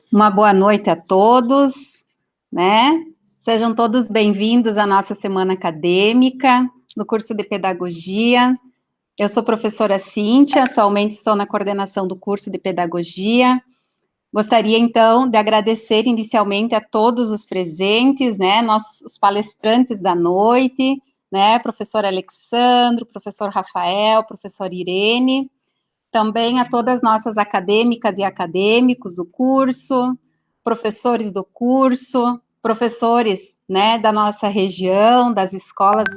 Uma boa noite a todos, né? Sejam todos bem-vindos à nossa semana acadêmica, no curso de Pedagogia. Eu sou professora Cíntia, atualmente estou na coordenação do curso de Pedagogia. Gostaria, então, de agradecer inicialmente a todos os presentes, né? Os palestrantes da noite, né? Professor Alexandro, professor Rafael, professor Irene. Também a todas as nossas acadêmicas e acadêmicos do curso, professores do curso, professores, né, da nossa região, das escolas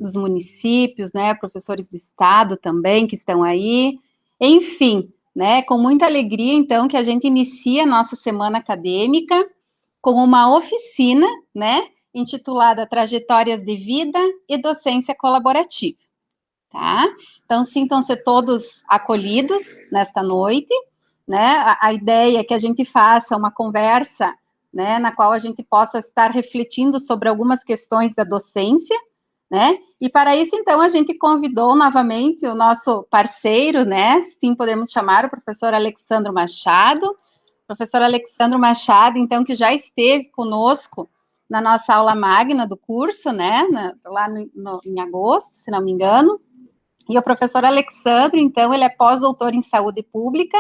dos municípios, né, professores do estado também que estão aí, enfim, né, com muita alegria, então, que a gente inicia a nossa semana acadêmica com uma oficina, né, intitulada Trajetórias de Vida e Docência Colaborativa. Tá? Então, sintam-se todos acolhidos nesta noite, né? A ideia é que a gente faça uma conversa, né, na qual a gente possa estar refletindo sobre algumas questões da docência, né? E para isso, então, a gente convidou novamente o nosso parceiro, né? Sim, podemos chamar o professor Alexandro Machado. Professor Alexandro Machado, então, que já esteve conosco na nossa aula magna do curso, né? Lá em agosto, se não me engano. E o professor Alexandre, então, ele é pós-doutor em saúde pública,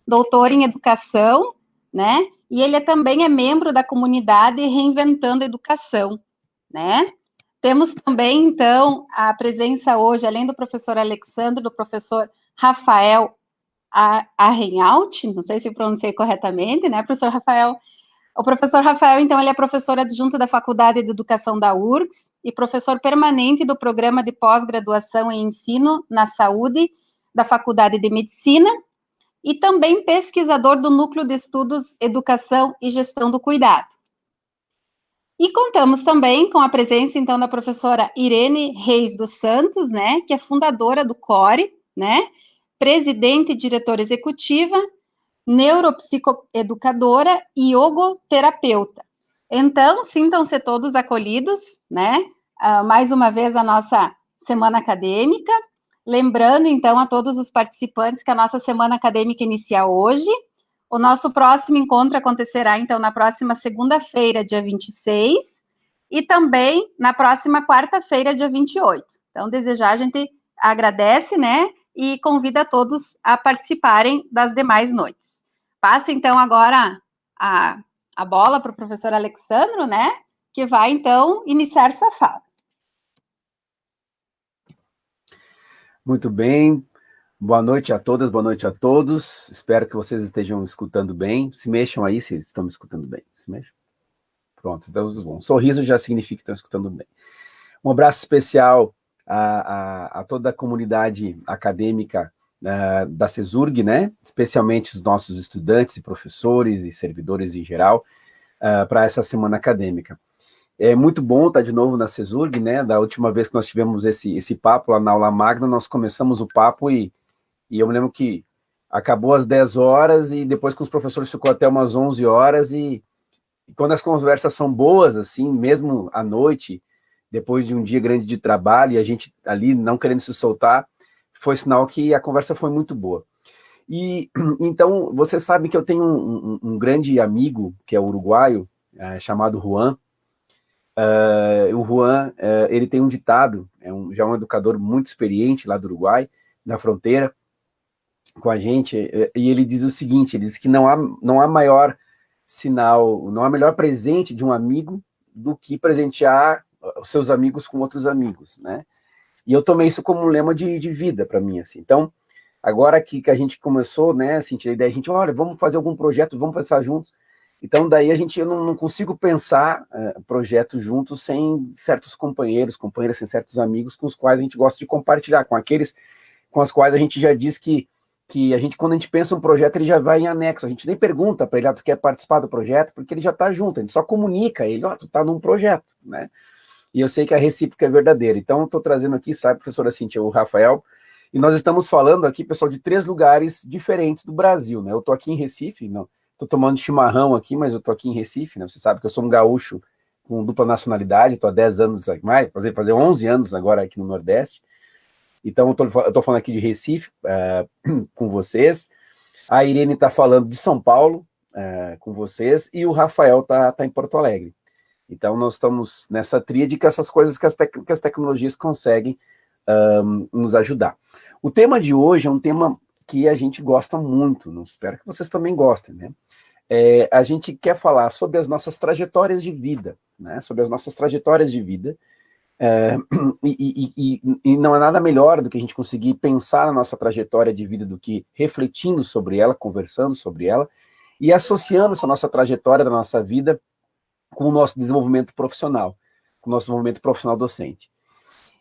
doutor em educação, né? E ele também é membro da comunidade Reinventando a Educação, né? Temos também, então, a presença hoje, além do professor Alexandre, do professor Rafael Arrenhalt, não sei se pronunciei corretamente, né, professor Rafael? O professor Rafael, então, ele é professor adjunto da Faculdade de Educação da URGS e professor permanente do Programa de Pós-Graduação em Ensino na Saúde da Faculdade de Medicina e também pesquisador do Núcleo de Estudos Educação e Gestão do Cuidado. E contamos também com a presença, então, da professora Irene Reis dos Santos, né, que é fundadora do CORE, né, presidente e diretora executiva, neuropsicoeducadora e yogoterapeuta. Então, sintam-se todos acolhidos, né? Mais uma vez a nossa semana acadêmica. Lembrando, então, a todos os participantes que a nossa semana acadêmica inicia hoje. O nosso próximo encontro acontecerá, então, na próxima segunda-feira, dia 26, e também na próxima quarta-feira, dia 28. Então, desejar, a gente agradece, né? E convida todos a participarem das demais noites. Passa, então, agora a bola para o professor Alexandro, né? Que vai, então, iniciar sua fala. Muito bem. Boa noite a todas, boa noite a todos. Espero que vocês estejam escutando bem. Se mexam aí se estão me escutando bem. Se mexam. Pronto, então, bom. Sorriso já significa que estão escutando bem. Um abraço especial a toda a comunidade acadêmica da CESURG, né? Especialmente os nossos estudantes e professores e servidores em geral, para essa semana acadêmica. É muito bom estar de novo na CESURG, né? Da última vez que nós tivemos esse papo lá na aula magna, nós começamos o papo e eu me lembro que acabou às 10 horas e depois com os professores ficou até umas 11 horas e quando as conversas são boas, assim, mesmo à noite, depois de um dia grande de trabalho e a gente ali não querendo se soltar, foi sinal que a conversa foi muito boa. E então, você sabe que eu tenho um grande amigo, que é uruguaio, chamado Juan. O Juan, ele tem um ditado, já um educador muito experiente lá do Uruguai, na fronteira, com a gente, e ele diz o seguinte, ele diz que não há maior sinal, não há melhor presente de um amigo do que presentear os seus amigos com outros amigos, né? E eu tomei isso como um lema de vida para mim, assim. Então, agora que a gente começou, né, assim, a ideia, a gente, olha, vamos fazer algum projeto, vamos pensar juntos. Então, daí eu não consigo pensar projetos juntos sem certos companheiras, sem certos amigos com os quais a gente gosta de compartilhar, com aqueles com os quais a gente já diz que a gente, quando a gente pensa um projeto, ele já vai em anexo, a gente nem pergunta para ele, tu quer participar do projeto, porque ele já está junto, a gente só comunica ele, tu está num projeto, né? e eu sei que a recíproca é verdadeira. Então, eu estou trazendo aqui, sabe, professora Cíntia, o Rafael, e nós estamos falando aqui, pessoal, de 3 lugares diferentes do Brasil, né? Eu estou aqui em Recife, não, estou tomando chimarrão aqui, mas eu estou aqui em Recife, né? Você sabe que eu sou um gaúcho com dupla nacionalidade, estou há 10 anos, mais, fazer 11 anos agora aqui no Nordeste. Então, eu estou falando aqui de Recife com vocês. A Irene está falando de São Paulo com vocês, e o Rafael está em Porto Alegre. Então, nós estamos nessa tríade com essas coisas que as tecnologias conseguem nos ajudar. O tema de hoje é um tema que a gente gosta muito, não espero que vocês também gostem, né? A gente quer falar sobre as nossas trajetórias de vida, né? Sobre as nossas trajetórias de vida, e não é nada melhor do que a gente conseguir pensar na nossa trajetória de vida do que refletindo sobre ela, conversando sobre ela, e associando essa nossa trajetória da nossa vida com o nosso desenvolvimento profissional, com o nosso desenvolvimento profissional docente.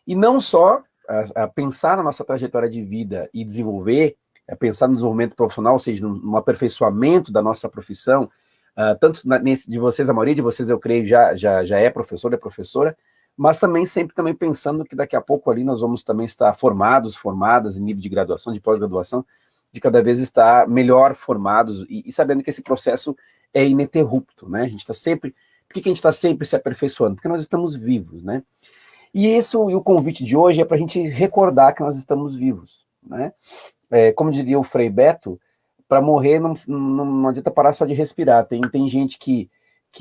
E não só a pensar na nossa trajetória de vida e desenvolver, pensar no desenvolvimento profissional, ou seja, no aperfeiçoamento da nossa profissão, tanto de vocês, a maioria de vocês, eu creio, já é professora, mas também sempre pensando que daqui a pouco ali nós vamos também estar formadas em nível de graduação, de pós-graduação, de cada vez estar melhor formados e sabendo que esse processo é ininterrupto, né? A gente está sempre... Por que a gente está sempre se aperfeiçoando? Porque nós estamos vivos, né? E o convite de hoje é para a gente recordar que nós estamos vivos, né? Como diria o Frei Beto, para morrer não adianta parar só de respirar. Tem gente que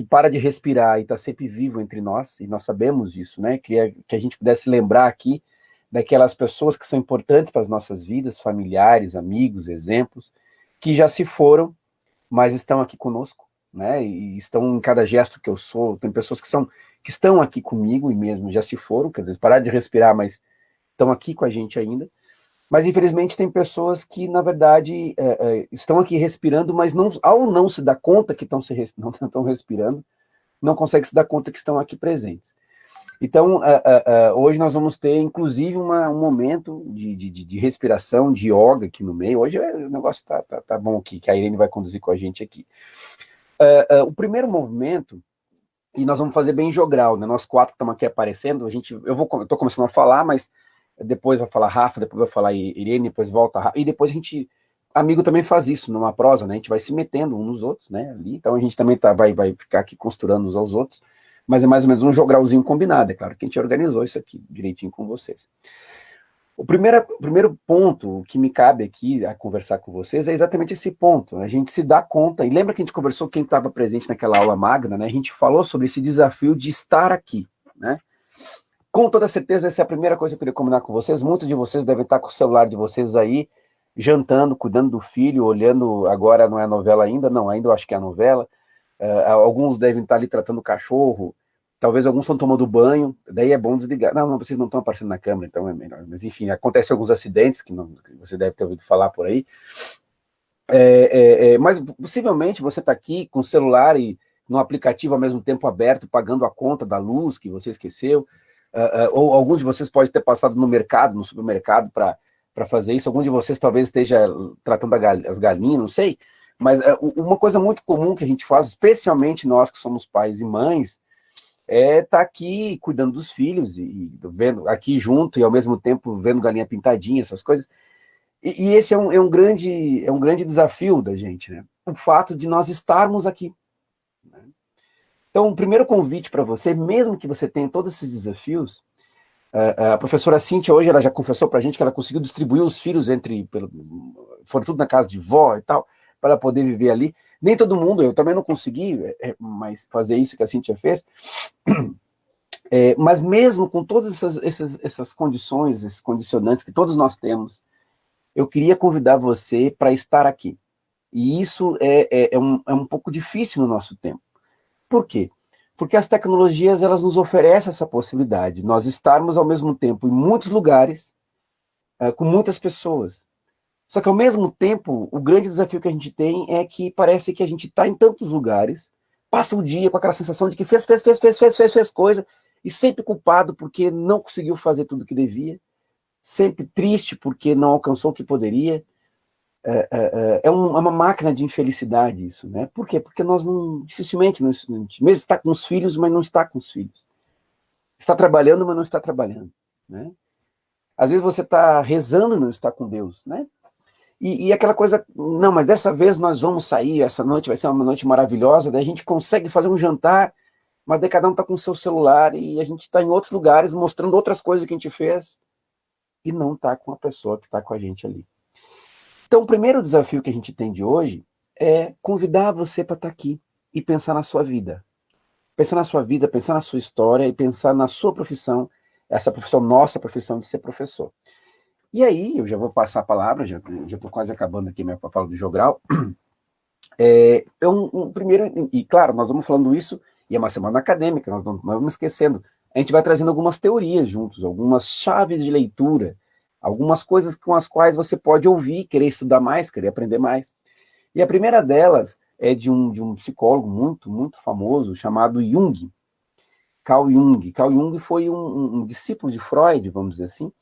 para de respirar e está sempre vivo entre nós, e nós sabemos disso, né? Que a gente pudesse lembrar aqui daquelas pessoas que são importantes para as nossas vidas, familiares, amigos, exemplos, que já se foram, mas estão aqui conosco, né? E estão em cada gesto que eu sou. Tem pessoas que estão aqui comigo e mesmo já se foram, quer dizer, pararam de respirar, mas estão aqui com a gente ainda. Mas, infelizmente, tem pessoas que, na verdade, estão aqui respirando, mas ao não se dar conta que não estão respirando, não conseguem se dar conta que estão aqui presentes. Então, hoje nós vamos ter, inclusive, um momento de respiração, de yoga aqui no meio. Hoje o negócio tá bom aqui, que a Irene vai conduzir com a gente aqui. O primeiro movimento, e nós vamos fazer bem jogral, né? Nós 4 que estamos aqui aparecendo, eu estou começando a falar, mas depois vai falar Rafa, depois vai falar Irene, depois volta Rafa, e depois amigo também faz isso numa prosa, né? A gente vai se metendo uns nos outros, né? Ali, então a gente também vai ficar aqui costurando uns aos outros, mas é mais ou menos um jogralzinho combinado, é claro que a gente organizou isso aqui direitinho com vocês. O primeiro ponto que me cabe aqui a conversar com vocês é exatamente esse ponto, a gente se dá conta, e lembra que a gente conversou, quem estava presente naquela aula magna, né? A gente falou sobre esse desafio de estar aqui, né? Com toda certeza, essa é a primeira coisa que eu queria combinar com vocês. Muitos de vocês devem estar com o celular de vocês aí, jantando, cuidando do filho, olhando, agora não é a novela ainda, não, ainda eu acho que é a novela. Alguns devem estar ali tratando o cachorro, talvez alguns estão tomando banho, daí é bom desligar. Não, vocês não estão aparecendo na câmera, então é melhor. Mas enfim, acontecem alguns acidentes, que você deve ter ouvido falar por aí. Mas possivelmente você está aqui com o celular e no aplicativo ao mesmo tempo aberto, pagando a conta da luz que você esqueceu. Ou alguns de vocês podem ter passado no mercado, no supermercado, para fazer isso. Algum de vocês talvez esteja tratando as galinhas, não sei. Mas uma coisa muito comum que a gente faz, especialmente nós que somos pais e mães, é estar aqui cuidando dos filhos e vendo aqui junto e ao mesmo tempo vendo galinha pintadinha, essas coisas. E esse é um grande desafio da gente, né? O fato de nós estarmos aqui. Então, o primeiro convite para você, mesmo que você tenha todos esses desafios, a professora Cíntia hoje, ela já confessou para a gente que ela conseguiu distribuir os filhos foram tudo na casa de vó e tal, para poder viver ali. Nem todo mundo, eu também não consegui mas fazer isso que a Cíntia fez. Mas mesmo com todas essas condições, esses condicionantes que todos nós temos, eu queria convidar você para estar aqui. E isso é um pouco difícil no nosso tempo. Por quê? Porque as tecnologias, elas nos oferecem essa possibilidade, nós estarmos ao mesmo tempo em muitos lugares, com muitas pessoas. Só que ao mesmo tempo, o grande desafio que a gente tem é que parece que a gente está em tantos lugares, passa o dia com aquela sensação de que fez coisa, e sempre culpado porque não conseguiu fazer tudo o que devia, sempre triste porque não alcançou o que poderia. É uma máquina de infelicidade isso, né? Por quê? Porque nós dificilmente, mesmo está com os filhos, mas não está com os filhos. Está trabalhando, mas não está trabalhando, né? Às vezes você está rezando e não está com Deus, né? E aquela coisa, não, mas dessa vez nós vamos sair, essa noite vai ser uma noite maravilhosa, daí a gente consegue fazer um jantar, mas daí cada um está com o seu celular e a gente está em outros lugares mostrando outras coisas que a gente fez e não está com a pessoa que está com a gente ali. Então, o primeiro desafio que a gente tem de hoje é convidar você para estar aqui e pensar na sua vida. Pensar na sua vida, pensar na sua história e pensar na sua profissão, essa profissão, nossa profissão de ser professor. E aí, eu já vou passar a palavra, já estou quase acabando aqui minha fala do Jogral. Primeiro, e claro, nós vamos falando isso, e é uma semana acadêmica, nós não vamos esquecendo. A gente vai trazendo algumas teorias juntos, algumas chaves de leitura, algumas coisas com as quais você pode ouvir, querer estudar mais, querer aprender mais. E a primeira delas é de um psicólogo muito, muito famoso, chamado Jung, Carl Jung. Carl Jung foi um discípulo de Freud, vamos dizer assim,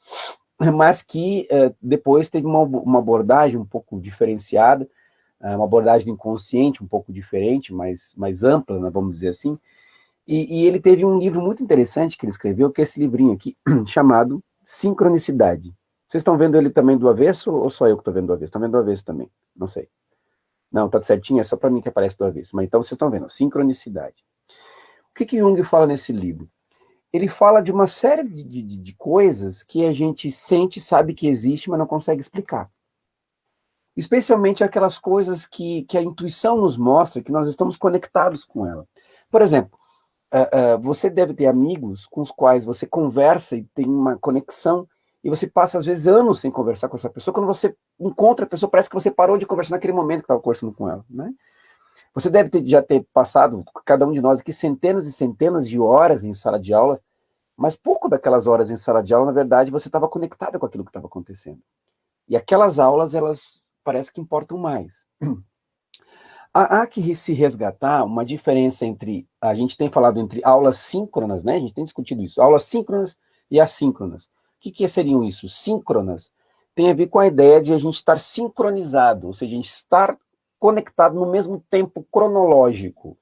mas que depois teve uma abordagem um pouco diferenciada, uma abordagem inconsciente um pouco diferente, mais ampla, né, vamos dizer assim, e ele teve um livro muito interessante que ele escreveu, que é esse livrinho aqui, chamado Sincronicidade. Vocês estão vendo ele também do avesso, ou só eu que estou vendo do avesso? Estão vendo do avesso também? Não sei. Não, tá certinho, é só para mim que aparece do avesso. Mas então vocês estão vendo, sincronicidade. O que Jung fala nesse livro? Ele fala de uma série de coisas que a gente sente, sabe que existe, mas não consegue explicar. Especialmente aquelas coisas que a intuição nos mostra, que nós estamos conectados com ela. Por exemplo, você deve ter amigos com os quais você conversa e tem uma conexão, e você passa, às vezes, anos sem conversar com essa pessoa. Quando você encontra a pessoa, parece que você parou de conversar naquele momento que estava conversando com ela, né? Você deve já ter passado, cada um de nós aqui, centenas e centenas de horas em sala de aula, mas pouco daquelas horas em sala de aula, na verdade, você estava conectado com aquilo que estava acontecendo. E aquelas aulas, elas parece que importam mais. Há que se resgatar uma diferença entre, a gente tem falado entre aulas síncronas, né? A gente tem discutido isso, aulas síncronas e assíncronas. O que seriam isso? Síncronas tem a ver com a ideia de a gente estar sincronizado, ou seja, a gente estar conectado no mesmo tempo cronológico.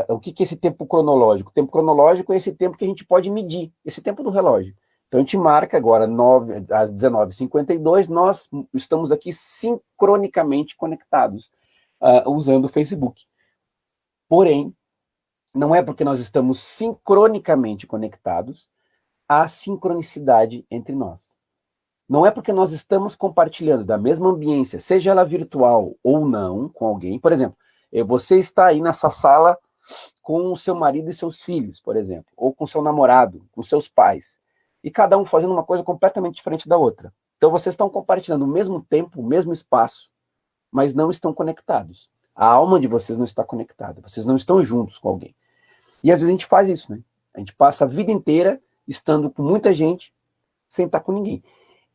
O que é esse tempo cronológico? O tempo cronológico é esse tempo que a gente pode medir, esse tempo do relógio. Então a gente marca agora, às 19h52, nós estamos aqui sincronicamente conectados, usando o Facebook. Porém, não é porque nós estamos sincronicamente conectados, há sincronicidade entre nós. Não é porque nós estamos compartilhando da mesma ambiência, seja ela virtual ou não, com alguém. Por exemplo, você está aí nessa sala com o seu marido e seus filhos, por exemplo, ou com seu namorado, com seus pais, e cada um fazendo uma coisa completamente diferente da outra. Então vocês estão compartilhando o mesmo tempo, o mesmo espaço, mas não estão conectados. A alma de vocês não está conectada, vocês não estão juntos com alguém. E às vezes a gente faz isso, né? A gente passa a vida inteira estando com muita gente, sem estar com ninguém.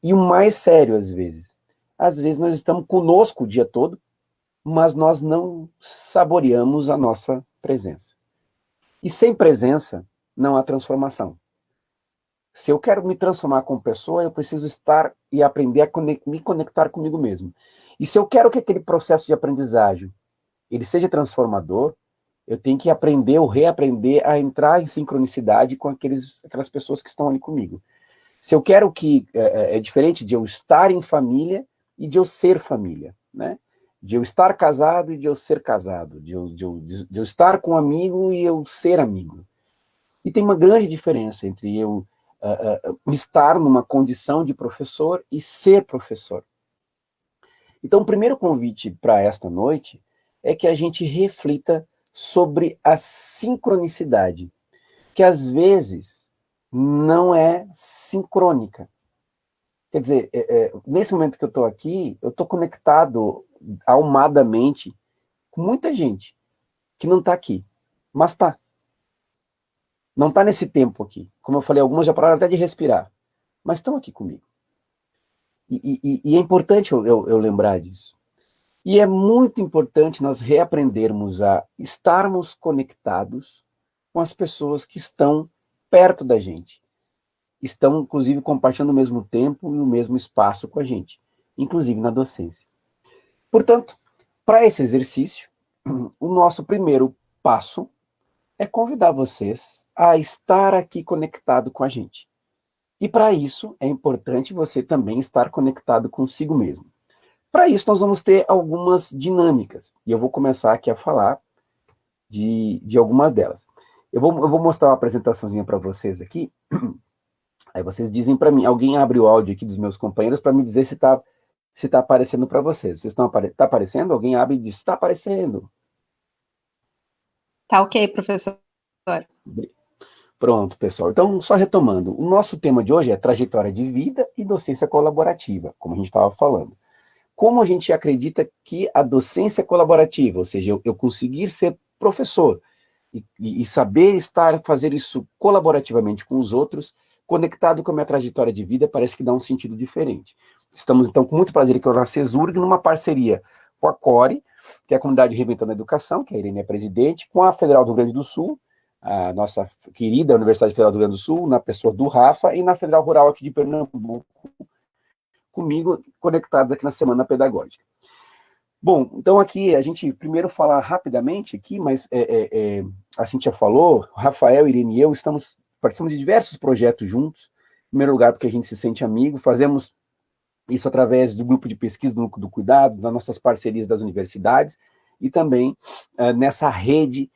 E o mais sério, às vezes nós estamos conosco o dia todo, mas nós não saboreamos a nossa presença. E sem presença, não há transformação. Se eu quero me transformar como pessoa, eu preciso estar e aprender a me conectar comigo mesmo. E se eu quero que aquele processo de aprendizagem ele seja transformador, eu tenho que aprender ou reaprender a entrar em sincronicidade com aquelas pessoas que estão ali comigo. Se eu quero que... É diferente de eu estar em família e de eu ser família, né? De eu estar casado e de eu ser casado, de eu estar com um amigo e eu ser amigo. E tem uma grande diferença entre eu estar numa condição de professor e ser professor. Então, o primeiro convite para esta noite é que a gente reflita sobre a sincronicidade, que às vezes não é sincrônica. Quer dizer, nesse momento que eu estou aqui, eu estou conectado almadamente com muita gente que não está aqui, mas está. Não está nesse tempo aqui. Como eu falei, algumas já pararam até de respirar, mas estão aqui comigo. E é importante eu lembrar disso. E é muito importante nós reaprendermos a estarmos conectados com as pessoas que estão perto da gente. Estão, inclusive, compartilhando o mesmo tempo e o mesmo espaço com a gente, inclusive na docência. Portanto, para esse exercício, o nosso primeiro passo é convidar vocês a estar aqui conectado com a gente. E para isso, é importante você também estar conectado consigo mesmo. Para isso, nós vamos ter algumas dinâmicas. E eu vou começar aqui a falar de algumas delas. Eu vou mostrar uma apresentaçãozinha para vocês aqui. Aí vocês dizem para mim, alguém abre o áudio aqui dos meus companheiros para me dizer se tá aparecendo para vocês. Vocês tá aparecendo? Alguém abre e diz, está aparecendo. Tá ok, professor. Pronto, pessoal. Então, só retomando, o nosso tema de hoje é trajetória de vida e docência colaborativa, como a gente estava falando. Como a gente acredita que a docência colaborativa, ou seja, eu conseguir ser professor e saber fazer isso colaborativamente com os outros, conectado com a minha trajetória de vida, parece que dá um sentido diferente. Estamos, então, com muito prazer aqui na CESURG, numa parceria com a CORE, que é a Comunidade Reinventando a Educação, que a Irene é presidente, com a Federal do Rio Grande do Sul, a nossa querida Universidade Federal do Rio Grande do Sul, na pessoa do Rafa, e na Federal Rural aqui de Pernambuco, comigo, conectados aqui na Semana Pedagógica. Bom, então aqui a gente primeiro falar rapidamente aqui, mas a Cíntia falou, o Rafael, Irene e eu participamos de diversos projetos juntos, em primeiro lugar porque a gente se sente amigo, fazemos isso através do grupo de pesquisa do Núcleo do Cuidado, das nossas parcerias das universidades, e também nessa rede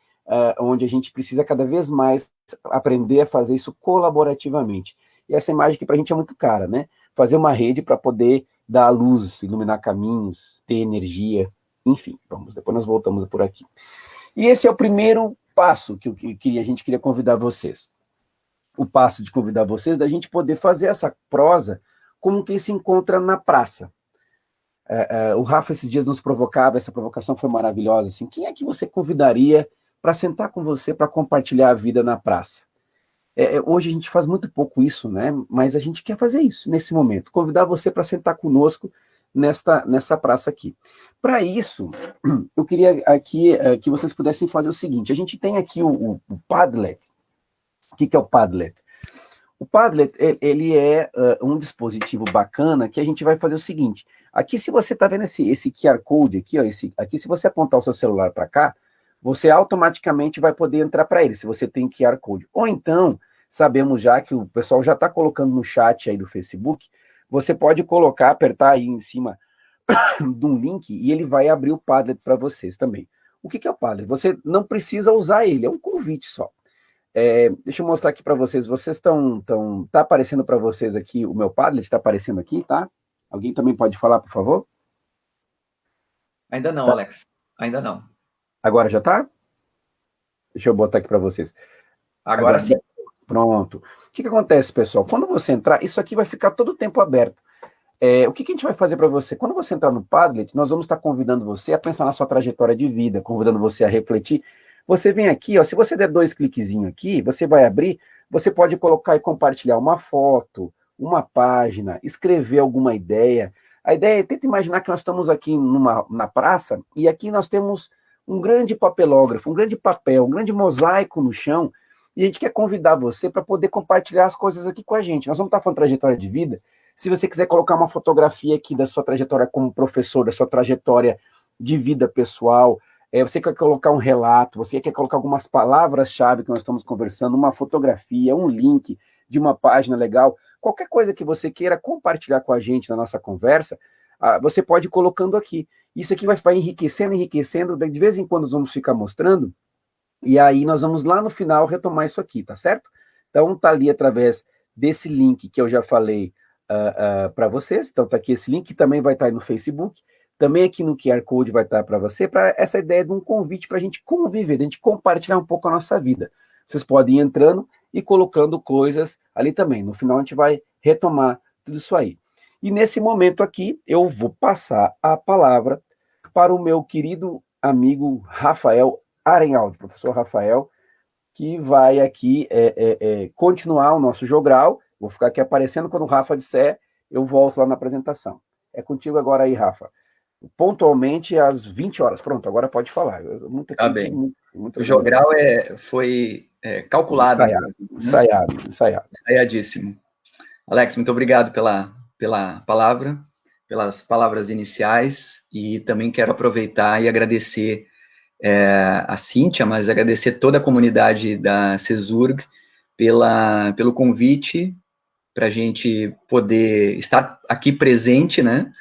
onde a gente precisa cada vez mais aprender a fazer isso colaborativamente. E essa imagem aqui para a gente é muito cara, né? Fazer uma rede para poder dar luz, iluminar caminhos, ter energia, enfim, depois nós voltamos por aqui. E esse é o primeiro passo que a gente queria convidar vocês. O passo de convidar vocês da gente poder fazer essa prosa como quem se encontra na praça. O Rafa esses dias nos provocava, essa provocação foi maravilhosa, assim, quem é que você convidaria para sentar com você para compartilhar a vida na praça? Hoje a gente faz muito pouco isso, né? Mas a gente quer fazer isso nesse momento, convidar você para sentar conosco nessa praça aqui. Para isso, eu queria aqui que vocês pudessem fazer o seguinte, a gente tem aqui o Padlet. O que é o Padlet? O Padlet, ele é um dispositivo bacana que a gente vai fazer o seguinte, aqui se você está vendo esse QR Code aqui, ó, aqui se você apontar o seu celular para cá, você automaticamente vai poder entrar para ele, se você tem QR Code. Ou então, sabemos já que o pessoal já está colocando no chat aí do Facebook, você pode apertar aí em cima de um link e ele vai abrir o Padlet para vocês também. O que é o Padlet? Você não precisa usar ele, é um convite só. Deixa eu mostrar aqui para vocês, tá aparecendo para vocês aqui, o meu Padlet está aparecendo aqui, tá? Alguém também pode falar, por favor? Ainda não, tá. Alex, ainda não. Agora já tá? Deixa eu botar aqui para vocês. Agora sim. Pronto. O que acontece, pessoal? Quando você entrar, isso aqui vai ficar todo o tempo aberto. O que a gente vai fazer para você? Quando você entrar no Padlet, nós vamos estar convidando você a pensar na sua trajetória de vida, convidando você a refletir. Você vem aqui, ó, se você der 2 cliquezinhos aqui, você vai abrir, você pode colocar e compartilhar uma foto, uma página, escrever alguma ideia. A ideia é, tenta imaginar que nós estamos aqui na praça, e aqui nós temos um grande papelógrafo, um grande papel, um grande mosaico no chão, e a gente quer convidar você para poder compartilhar as coisas aqui com a gente. Nós vamos estar falando trajetória de vida. Se você quiser colocar uma fotografia aqui da sua trajetória como professor, da sua trajetória de vida pessoal, você quer colocar um relato, você quer colocar algumas palavras-chave que nós estamos conversando, uma fotografia, um link de uma página legal, qualquer coisa que você queira compartilhar com a gente na nossa conversa, você pode ir colocando aqui. Isso aqui vai enriquecendo, de vez em quando nós vamos ficar mostrando, e aí nós vamos lá no final retomar isso aqui, tá certo? Então tá ali através desse link que eu já falei para vocês, então tá aqui esse link, que também vai estar aí no Facebook, também aqui no QR Code vai estar para você, para essa ideia de um convite para a gente conviver, a gente compartilhar um pouco a nossa vida. Vocês podem ir entrando e colocando coisas ali também, no final a gente vai retomar tudo isso aí. E nesse momento aqui, eu vou passar a palavra para o meu querido amigo Rafael Arenhaldo, professor Rafael, que vai aqui continuar o nosso jogral. Vou ficar aqui aparecendo, quando o Rafa disser, eu volto lá na apresentação. É contigo agora aí, Rafa. Pontualmente às 20 horas. Pronto, agora pode falar. Tá bem. O jogral foi calculado. Ensaiadíssimo. Alex, muito obrigado pela palavra, pelas palavras iniciais, e também quero aproveitar e agradecer a Cíntia, mas agradecer toda a comunidade da CESURG pelo convite para a gente poder estar aqui presente, né?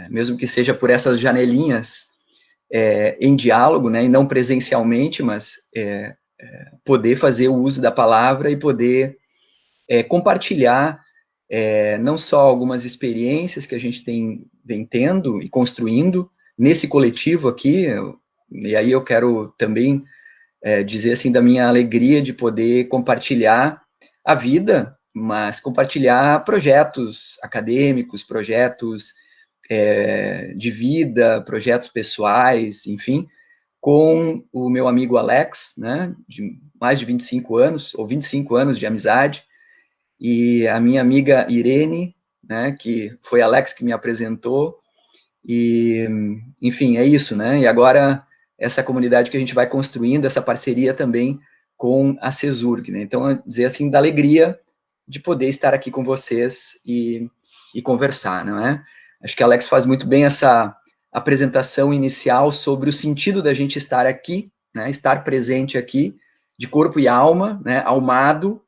Mesmo que seja por essas janelinhas em diálogo, né? E não presencialmente, mas poder fazer o uso da palavra e poder compartilhar não só algumas experiências que a gente vem tendo e construindo nesse coletivo aqui, e aí eu quero também dizer assim da minha alegria de poder compartilhar a vida, mas compartilhar projetos acadêmicos, projetos de vida, projetos pessoais, enfim, com o meu amigo Alex, né, de mais de 25 anos, ou 25 anos de amizade, e a minha amiga Irene, né, que foi Alex que me apresentou, e, enfim, é isso, né, e agora essa comunidade que a gente vai construindo, essa parceria também com a CESURG, né, então, dizer assim, da alegria de poder estar aqui com vocês e conversar, não é? Acho que a Alex faz muito bem essa apresentação inicial sobre o sentido da gente estar aqui, né, estar presente aqui, de corpo e alma, né, almado,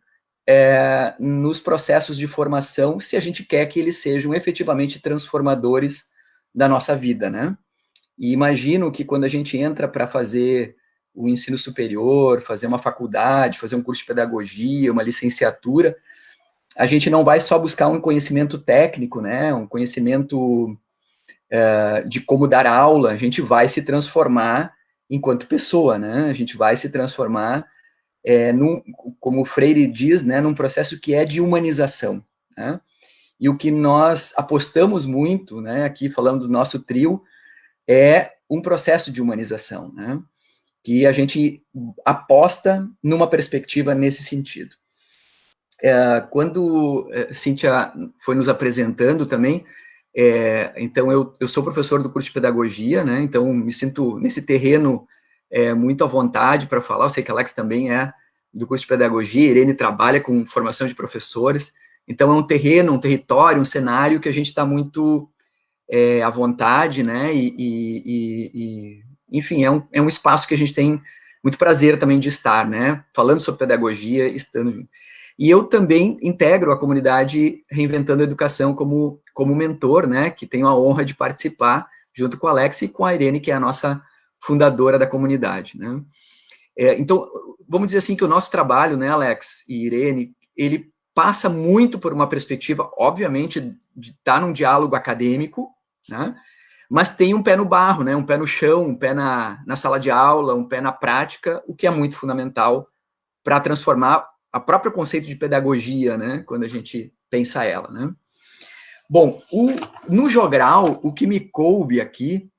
nos processos de formação, se a gente quer que eles sejam efetivamente transformadores da nossa vida, né? E imagino que quando a gente entra para fazer o ensino superior, fazer uma faculdade, fazer um curso de pedagogia, uma licenciatura, a gente não vai só buscar um conhecimento técnico, né? Um conhecimento de como dar aula, a gente vai se transformar enquanto pessoa, né? A gente vai se transformar como o Freire diz, né, num processo que é de humanização, né? E o que nós apostamos muito, né, aqui falando do nosso trio, é um processo de humanização, né? Que a gente aposta numa perspectiva nesse sentido. Quando Cíntia foi nos apresentando também, então eu sou professor do curso de pedagogia, né? Então me sinto nesse terreno muito à vontade para falar. Eu sei que a Alex também é do curso de pedagogia, Irene trabalha com formação de professores, então é um terreno, um território, um cenário que a gente está muito à vontade, né, enfim, é um espaço que a gente tem muito prazer também de estar, né, falando sobre pedagogia, estando... E eu também integro a comunidade Reinventando a Educação como mentor, né, que tenho a honra de participar junto com a Alex e com a Irene, que é a nossa fundadora da comunidade, né. Então, vamos dizer assim que o nosso trabalho, né, Alex e Irene, ele passa muito por uma perspectiva, obviamente, de estar num diálogo acadêmico, né, mas tem um pé no barro, né, um pé no chão, um pé na sala de aula, um pé na prática, o que é muito fundamental para transformar a próprio conceito de pedagogia, né, quando a gente pensa ela, né. Bom, no jogral, o que me coube aqui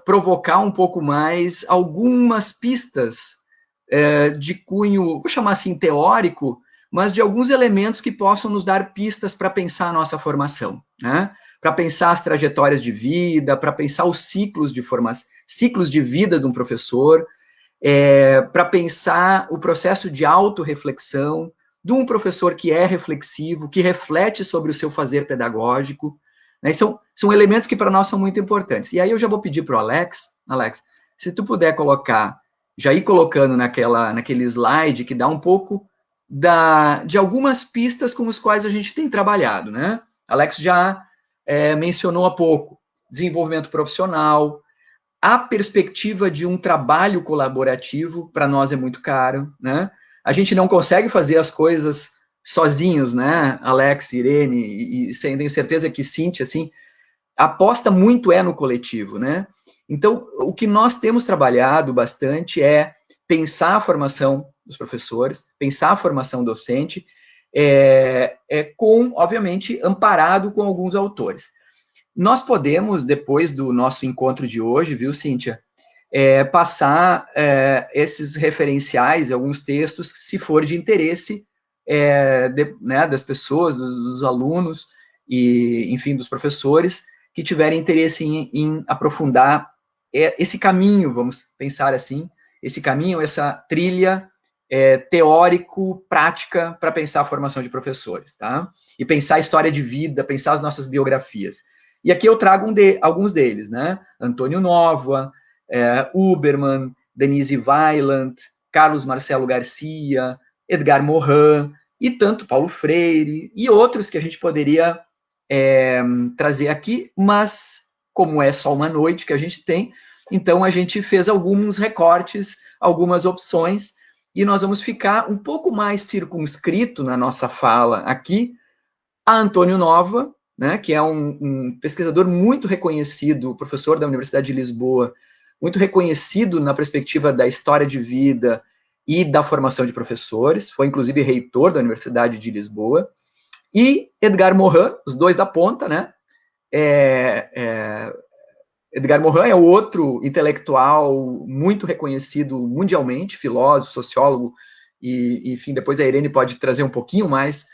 provocar um pouco mais algumas pistas de cunho, vou chamar assim, teórico, mas de alguns elementos que possam nos dar pistas para pensar a nossa formação, né? Para pensar as trajetórias de vida, para pensar os ciclos de formação, ciclos de vida de um professor, para pensar o processo de autorreflexão de um professor que é reflexivo, que reflete sobre o seu fazer pedagógico, né? São elementos que para nós são muito importantes. E aí eu já vou pedir para o Alex, se tu puder colocar, já ir colocando naquele slide que dá um pouco de algumas pistas com as quais a gente tem trabalhado, né? Alex já mencionou há pouco, desenvolvimento profissional, a perspectiva de um trabalho colaborativo, para nós é muito caro, né? A gente não consegue fazer as coisas sozinhos, né? Alex, Irene, e tenho certeza que Cíntia, assim, aposta muito no coletivo, né? Então, o que nós temos trabalhado bastante é pensar a formação dos professores, pensar a formação docente, obviamente, amparado com alguns autores. Nós podemos, depois do nosso encontro de hoje, viu, Cíntia, passar esses referenciais, alguns textos, se for de interesse né, das pessoas, dos alunos, e, enfim, dos professores, que tiverem interesse em aprofundar esse caminho, vamos pensar assim, esse caminho, essa trilha teórico-prática para pensar a formação de professores, tá? E pensar a história de vida, pensar as nossas biografias. E aqui eu trago alguns deles, né? Antônio Novoa, Huberman, Denise Weiland, Carlos Marcelo Garcia, Edgar Morin, e tanto Paulo Freire, e outros que a gente poderia trazer aqui, mas como é só uma noite que a gente tem, então a gente fez alguns recortes, algumas opções, e nós vamos ficar um pouco mais circunscrito na nossa fala aqui a Antônio Novoa, né, que é um pesquisador muito reconhecido, professor da Universidade de Lisboa, muito reconhecido na perspectiva da história de vida e da formação de professores, foi inclusive reitor da Universidade de Lisboa, e Edgar Morin, os dois da ponta, né, Edgar Morin é outro intelectual muito reconhecido mundialmente, filósofo, sociólogo, e, enfim, depois a Irene pode trazer um pouquinho mais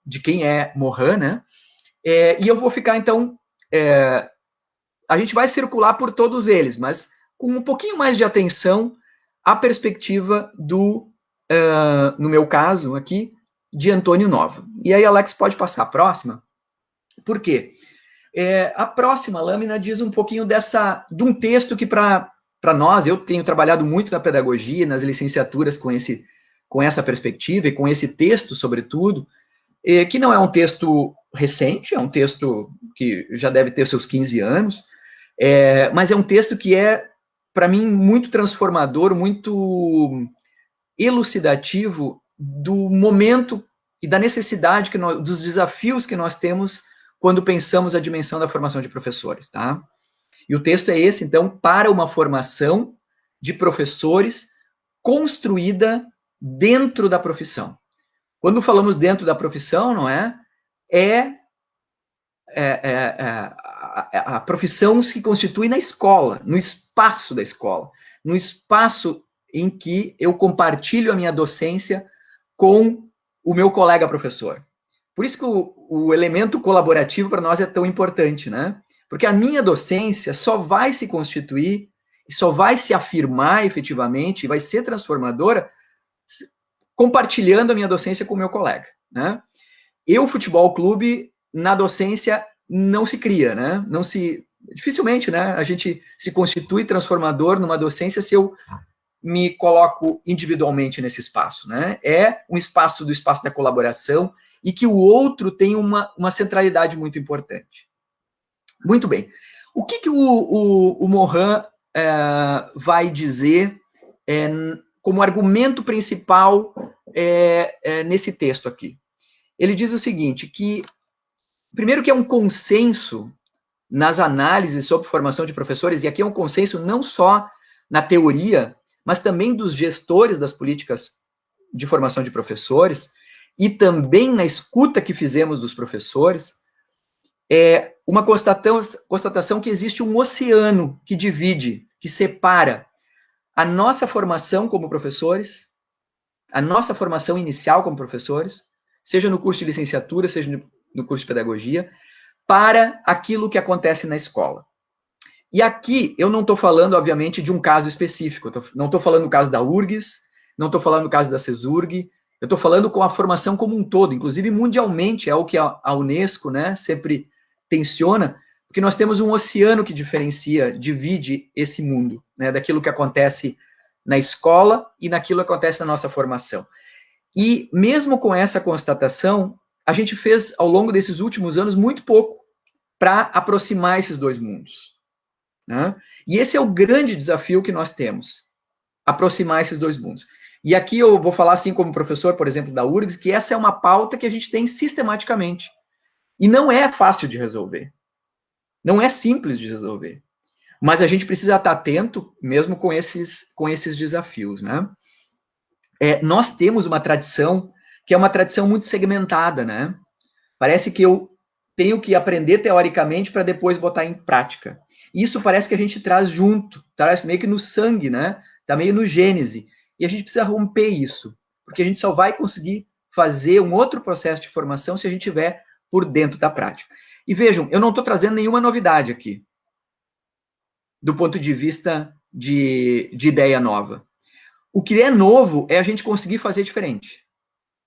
de quem é Morin, né? E eu vou ficar, então, a gente vai circular por todos eles, mas com um pouquinho mais de atenção à perspectiva no meu caso aqui, de Antônio Novoa. E aí, Alex, pode passar a próxima? Por quê? A próxima lâmina diz um pouquinho de um texto que, para nós, eu tenho trabalhado muito na pedagogia, nas licenciaturas com essa perspectiva e com esse texto, sobretudo, que não é um texto recente, é um texto que já deve ter seus 15 anos, mas é um texto que é, para mim, muito transformador, muito elucidativo do momento e da necessidade, dos desafios que nós temos quando pensamos a dimensão da formação de professores, tá? E o texto é esse, então, para uma formação de professores construída dentro da profissão. Quando falamos dentro da profissão, não é? A profissão se constitui na escola, no espaço da escola, no espaço em que eu compartilho a minha docência com o meu colega professor. Por isso que o elemento colaborativo para nós é tão importante, né? Porque a minha docência só vai se constituir e só vai se afirmar efetivamente e vai ser transformadora compartilhando a minha docência com o meu colega, né? Futebol clube, na docência não se cria, né? Dificilmente, né? A gente se constitui transformador numa docência se eu me coloco individualmente nesse espaço, né? É um espaço do espaço da colaboração e que o outro tem uma centralidade muito importante. Muito bem. O que o Morin vai dizer como argumento principal nesse texto aqui? Ele diz o seguinte, que, primeiro, que é um consenso nas análises sobre formação de professores, e aqui é um consenso não só na teoria, mas também dos gestores das políticas de formação de professores, e também na escuta que fizemos dos professores, uma constatação que existe um oceano que divide, que separa a nossa formação como professores, a nossa formação inicial como professores, seja no curso de licenciatura, seja no curso de pedagogia, para aquilo que acontece na escola. E aqui eu não estou falando, obviamente, de um caso específico, não estou falando do caso da URGS, não estou falando do caso da CESURG, eu estou falando com a formação como um todo, inclusive mundialmente, é o que a Unesco, né, sempre tensiona, porque nós temos um oceano que divide esse mundo, né, daquilo que acontece na escola e naquilo que acontece na nossa formação. E mesmo com essa constatação, a gente fez, ao longo desses últimos anos, muito pouco para aproximar esses dois mundos, né? E esse é o grande desafio que nós temos, aproximar esses dois mundos. E aqui eu vou falar, assim, como professor, por exemplo, da URGS, que essa é uma pauta que a gente tem sistematicamente. E não é fácil de resolver. Não é simples de resolver. Mas a gente precisa estar atento, mesmo com esses desafios, né? Nós temos uma tradição que é uma tradição muito segmentada, né? Parece que eu tenho que aprender teoricamente para depois botar em prática. Isso parece que a gente traz junto, traz meio que no sangue, né? Tá meio no gênese. E a gente precisa romper isso, porque a gente só vai conseguir fazer um outro processo de formação se a gente estiver por dentro da prática. E vejam, eu não estou trazendo nenhuma novidade aqui, do ponto de vista de ideia nova. O que é novo é a gente conseguir fazer diferente,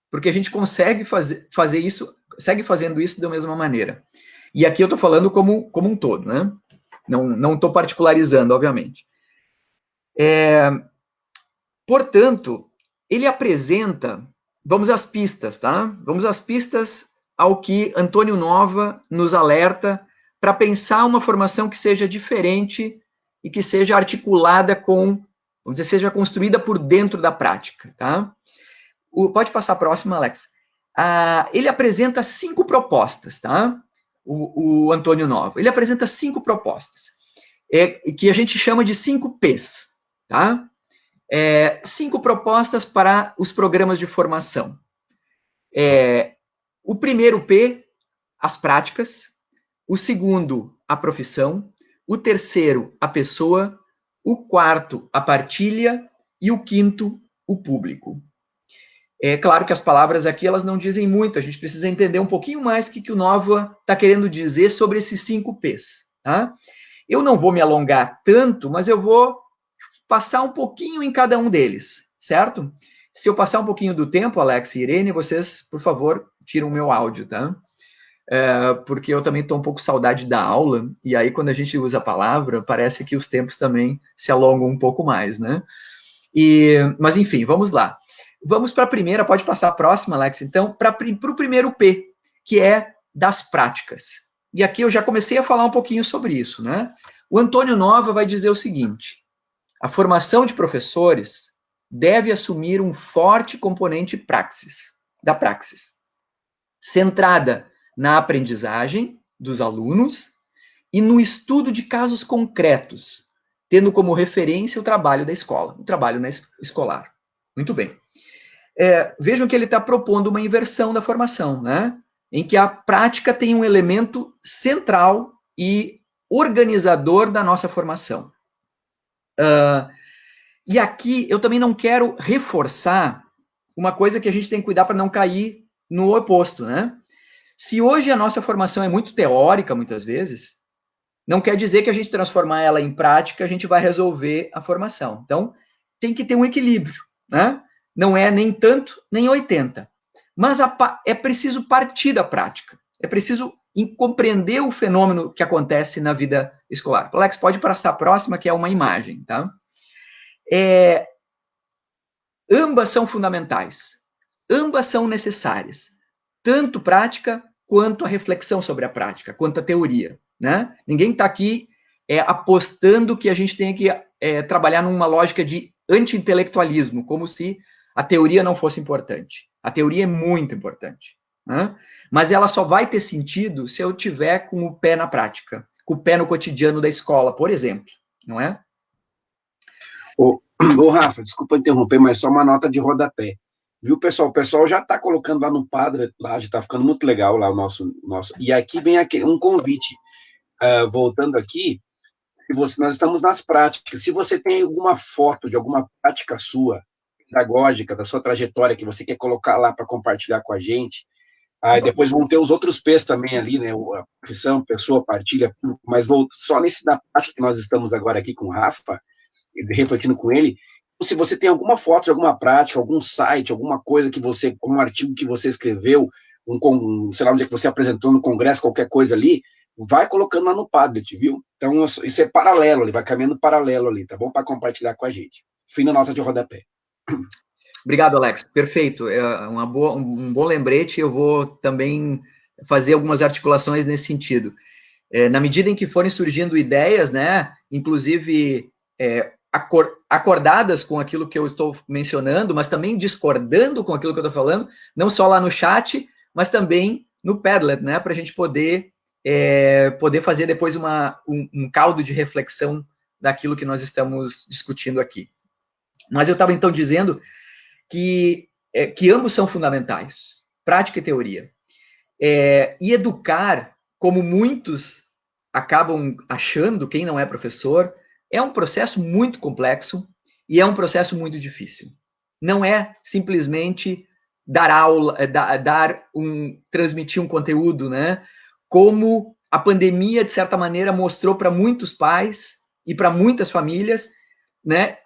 porque a gente consegue fazer isso, segue fazendo isso da mesma maneira. E aqui eu estou falando como um todo, né? Não estou particularizando, obviamente. Portanto, ele apresenta, vamos às pistas, tá? Vamos às pistas ao que Antônio Nova nos alerta para pensar uma formação que seja diferente e que seja articulada com, vamos dizer, seja construída por dentro da prática, tá? Pode passar a próxima, Alex. Ele apresenta 5 propostas, tá? O Antônio Nova. Ele apresenta 5 propostas, que a gente chama de 5 Ps, tá? 5 propostas para os programas de formação. O primeiro P, as práticas. O segundo, a profissão. O terceiro, a pessoa. O quarto, a partilha. E o quinto, o público. É claro que as palavras aqui, elas não dizem muito, a gente precisa entender um pouquinho mais o que o Nova está querendo dizer sobre esses 5 Ps, tá? Eu não vou me alongar tanto, mas eu vou passar um pouquinho em cada um deles, certo? Se eu passar um pouquinho do tempo, Alex e Irene, vocês, por favor, tiram o meu áudio, tá? Porque eu também estou um pouco saudade da aula, e aí quando a gente usa a palavra, parece que os tempos também se alongam um pouco mais, né? Mas enfim, vamos lá. Vamos para a primeira, pode passar a próxima, Alex, então, para o primeiro P, que é das práticas. E aqui eu já comecei a falar um pouquinho sobre isso, né? O Antônio Nova vai dizer o seguinte: a formação de professores deve assumir um forte componente da praxis, centrada na aprendizagem dos alunos e no estudo de casos concretos, tendo como referência o trabalho da escola, o trabalho escolar. Muito bem. Vejam que ele está propondo uma inversão da formação, né? Em que a prática tem um elemento central e organizador da nossa formação. E aqui eu também não quero reforçar uma coisa que a gente tem que cuidar para não cair no oposto, né? Se hoje a nossa formação é muito teórica, muitas vezes, não quer dizer que a gente transformar ela em prática, a gente vai resolver a formação. Então, tem que ter um equilíbrio, né? Não é nem tanto, nem 80. Mas é preciso partir da prática. É preciso compreender o fenômeno que acontece na vida escolar. Alex, pode passar a próxima, que é uma imagem, tá? Ambas são fundamentais. Ambas são necessárias. Tanto prática, quanto a reflexão sobre a prática, quanto a teoria, né? Ninguém está aqui apostando que a gente tenha que trabalhar numa lógica de anti-intelectualismo, como se a teoria não fosse importante. A teoria é muito importante, né? Mas ela só vai ter sentido se eu tiver com o pé na prática, com o pé no cotidiano da escola, por exemplo, não é? Ô, Rafa, desculpa interromper, mas só uma nota de rodapé. Viu, pessoal? O pessoal já está colocando lá no Padre, lá já está ficando muito legal lá o nosso. E aqui vem um convite. Voltando aqui, nós estamos nas práticas. Se você tem alguma foto de alguma prática sua, pedagógica, da sua trajetória, que você quer colocar lá para compartilhar com a gente, aí depois vão ter os outros P's também ali, né? A profissão, pessoa, partilha, mas só nesse da prática que nós estamos agora aqui com o Rafa, refletindo com ele. Se você tem alguma foto de alguma prática, algum site, alguma coisa que você, um artigo que você escreveu, sei lá onde é que você apresentou no congresso, qualquer coisa ali, vai colocando lá no Padlet, viu? Então, isso é paralelo, ele vai caminhando paralelo ali, tá bom? Para compartilhar com a gente. Fim da nota de rodapé. Obrigado, Alex. Perfeito. Um bom lembrete. Eu vou também fazer algumas articulações nesse sentido. Na medida em que forem surgindo ideias, né, inclusive acordadas com aquilo que eu estou mencionando, mas também discordando com aquilo que eu estou falando, não só lá no chat, mas também no Padlet, né, para a gente poder fazer depois um caldo de reflexão daquilo que nós estamos discutindo aqui. Mas eu estava, então, dizendo que ambos são fundamentais, prática e teoria. E educar, como muitos acabam achando, quem não é professor, é um processo muito complexo e é um processo muito difícil. Não é simplesmente dar aula, transmitir um conteúdo, né? Como a pandemia, de certa maneira, mostrou para muitos pais e para muitas famílias, né?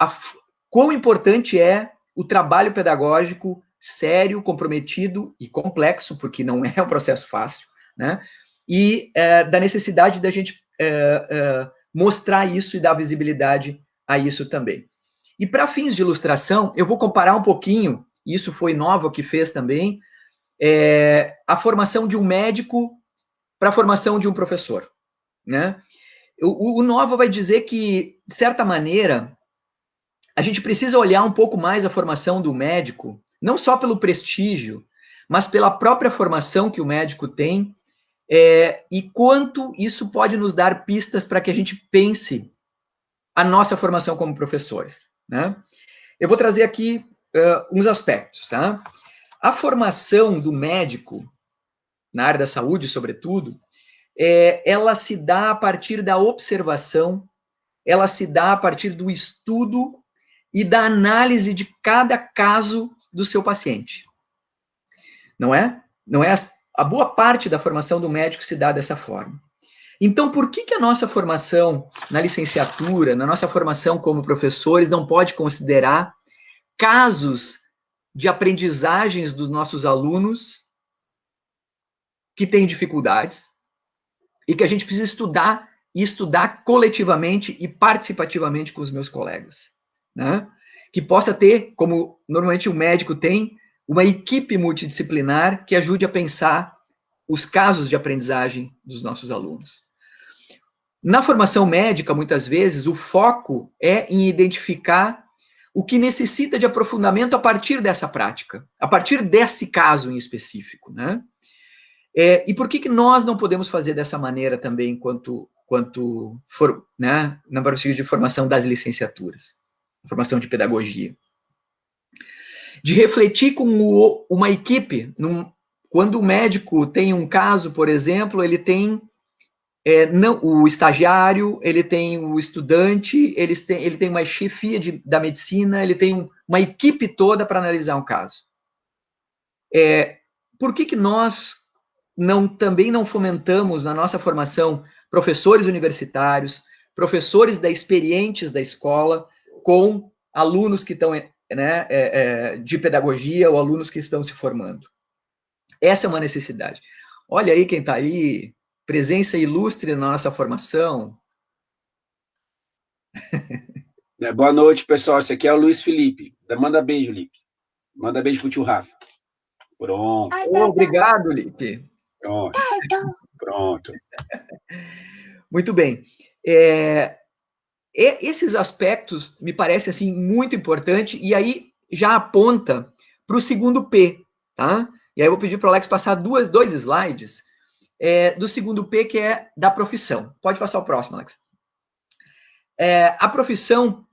Quão importante é o trabalho pedagógico sério, comprometido e complexo, porque não é um processo fácil, né? e da necessidade da gente mostrar isso e dar visibilidade a isso também. E para fins de ilustração, eu vou comparar um pouquinho, isso foi Nova que fez também, a formação de um médico para a formação de um professor, né? O Nova vai dizer que, de certa maneira, a gente precisa olhar um pouco mais a formação do médico, não só pelo prestígio, mas pela própria formação que o médico tem, e quanto isso pode nos dar pistas para que a gente pense a nossa formação como professores, né? Eu vou trazer aqui uns aspectos, tá? A formação do médico, na área da saúde, sobretudo, ela se dá a partir da observação, ela se dá a partir do estudo e da análise de cada caso do seu paciente. Não é? Não é? A boa parte da formação do médico se dá dessa forma. Então, por que a nossa formação na licenciatura, na nossa formação como professores, não pode considerar casos de aprendizagens dos nossos alunos que têm dificuldades e que a gente precisa estudar e estudar coletivamente e participativamente com os meus colegas, né? Que possa ter, como normalmente o médico tem, uma equipe multidisciplinar que ajude a pensar os casos de aprendizagem dos nossos alunos. Na formação médica, muitas vezes, o foco é em identificar o que necessita de aprofundamento a partir dessa prática, a partir desse caso em específico, né? E por que nós não podemos fazer dessa maneira também quanto né, na processo de formação das licenciaturas, formação de pedagogia? De refletir com uma equipe, quando o médico tem um caso, por exemplo, ele tem o estagiário, ele tem o estudante, ele tem uma chefia da medicina, ele tem uma equipe toda para analisar um caso. Por que nós também não fomentamos na nossa formação professores universitários, professores experientes da escola, com alunos que estão de pedagogia ou alunos que estão se formando? Essa é uma necessidade. Olha aí quem está aí, presença ilustre na nossa formação. Boa noite, pessoal. Esse aqui é o Luiz Felipe. Manda beijo, Lipe. Manda beijo pro tio Rafa. Pronto. Obrigado, Lipe. Pronto. Muito bem. Esses aspectos me parecem assim muito importante, e aí já aponta para o segundo P, tá? E aí eu vou pedir para o Alex passar dois slides do segundo P, que é da profissão. Pode passar o próximo, Alex. A profissão,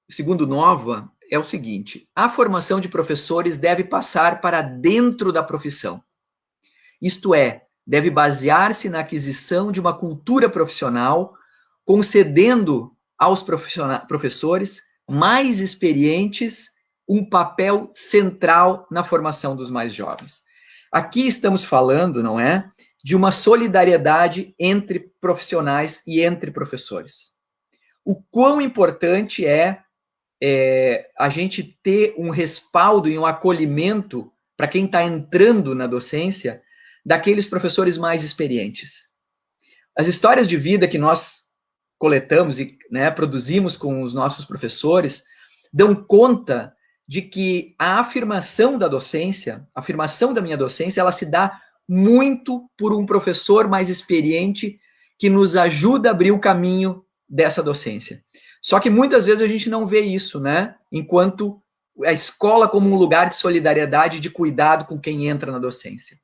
segundo Nova, é o seguinte: a formação de professores deve passar para dentro da profissão. Isto é, deve basear-se na aquisição de uma cultura profissional, concedendo aos professores mais experientes um papel central na formação dos mais jovens. Aqui estamos falando, não é, de uma solidariedade entre profissionais e entre professores. O quão importante é a gente ter um respaldo e um acolhimento para quem está entrando na docência daqueles professores mais experientes. As histórias de vida que nós coletamos e produzimos com os nossos professores dão conta de que a afirmação da docência, a afirmação da minha docência, ela se dá muito por um professor mais experiente que nos ajuda a abrir o caminho dessa docência. Só que muitas vezes a gente não vê isso, né? Enquanto a escola como um lugar de solidariedade e de cuidado com quem entra na docência.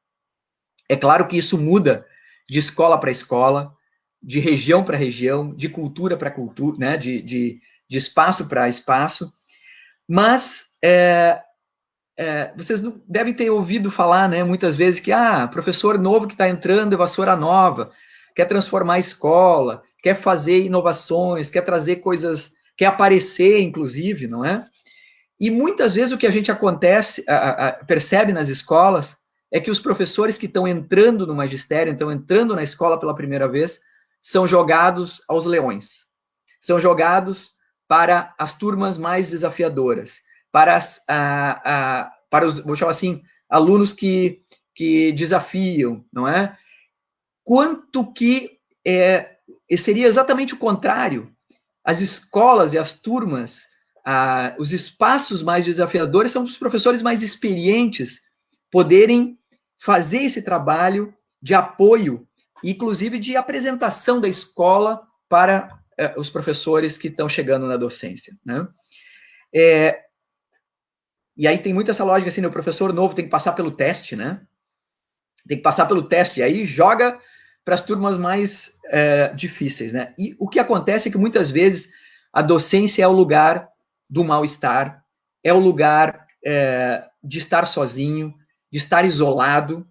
É claro que isso muda de escola para escola, de região para região, de cultura para cultura, né? De espaço para espaço, mas vocês não devem ter ouvido falar, né, muitas vezes que professor novo que está entrando é vassoura nova, quer transformar a escola, quer fazer inovações, quer trazer coisas, quer aparecer, inclusive, não é? E muitas vezes o que a gente percebe nas escolas é que os professores que estão entrando no magistério, estão entrando na escola pela primeira vez, são jogados aos leões, são jogados para as turmas mais desafiadoras, para os, vou chamar assim, alunos que desafiam, não é? quanto que seria exatamente o contrário. As escolas e as turmas, os espaços mais desafiadores são os professores mais experientes poderem fazer esse trabalho de apoio, inclusive de apresentação da escola para os professores que estão chegando na docência, né? E aí tem muito essa lógica assim, o professor novo tem que passar pelo teste, né? Tem que passar pelo teste, e aí joga para as turmas mais difíceis, né? E o que acontece é que muitas vezes a docência é o lugar do mal-estar, é o lugar de estar sozinho, de estar isolado,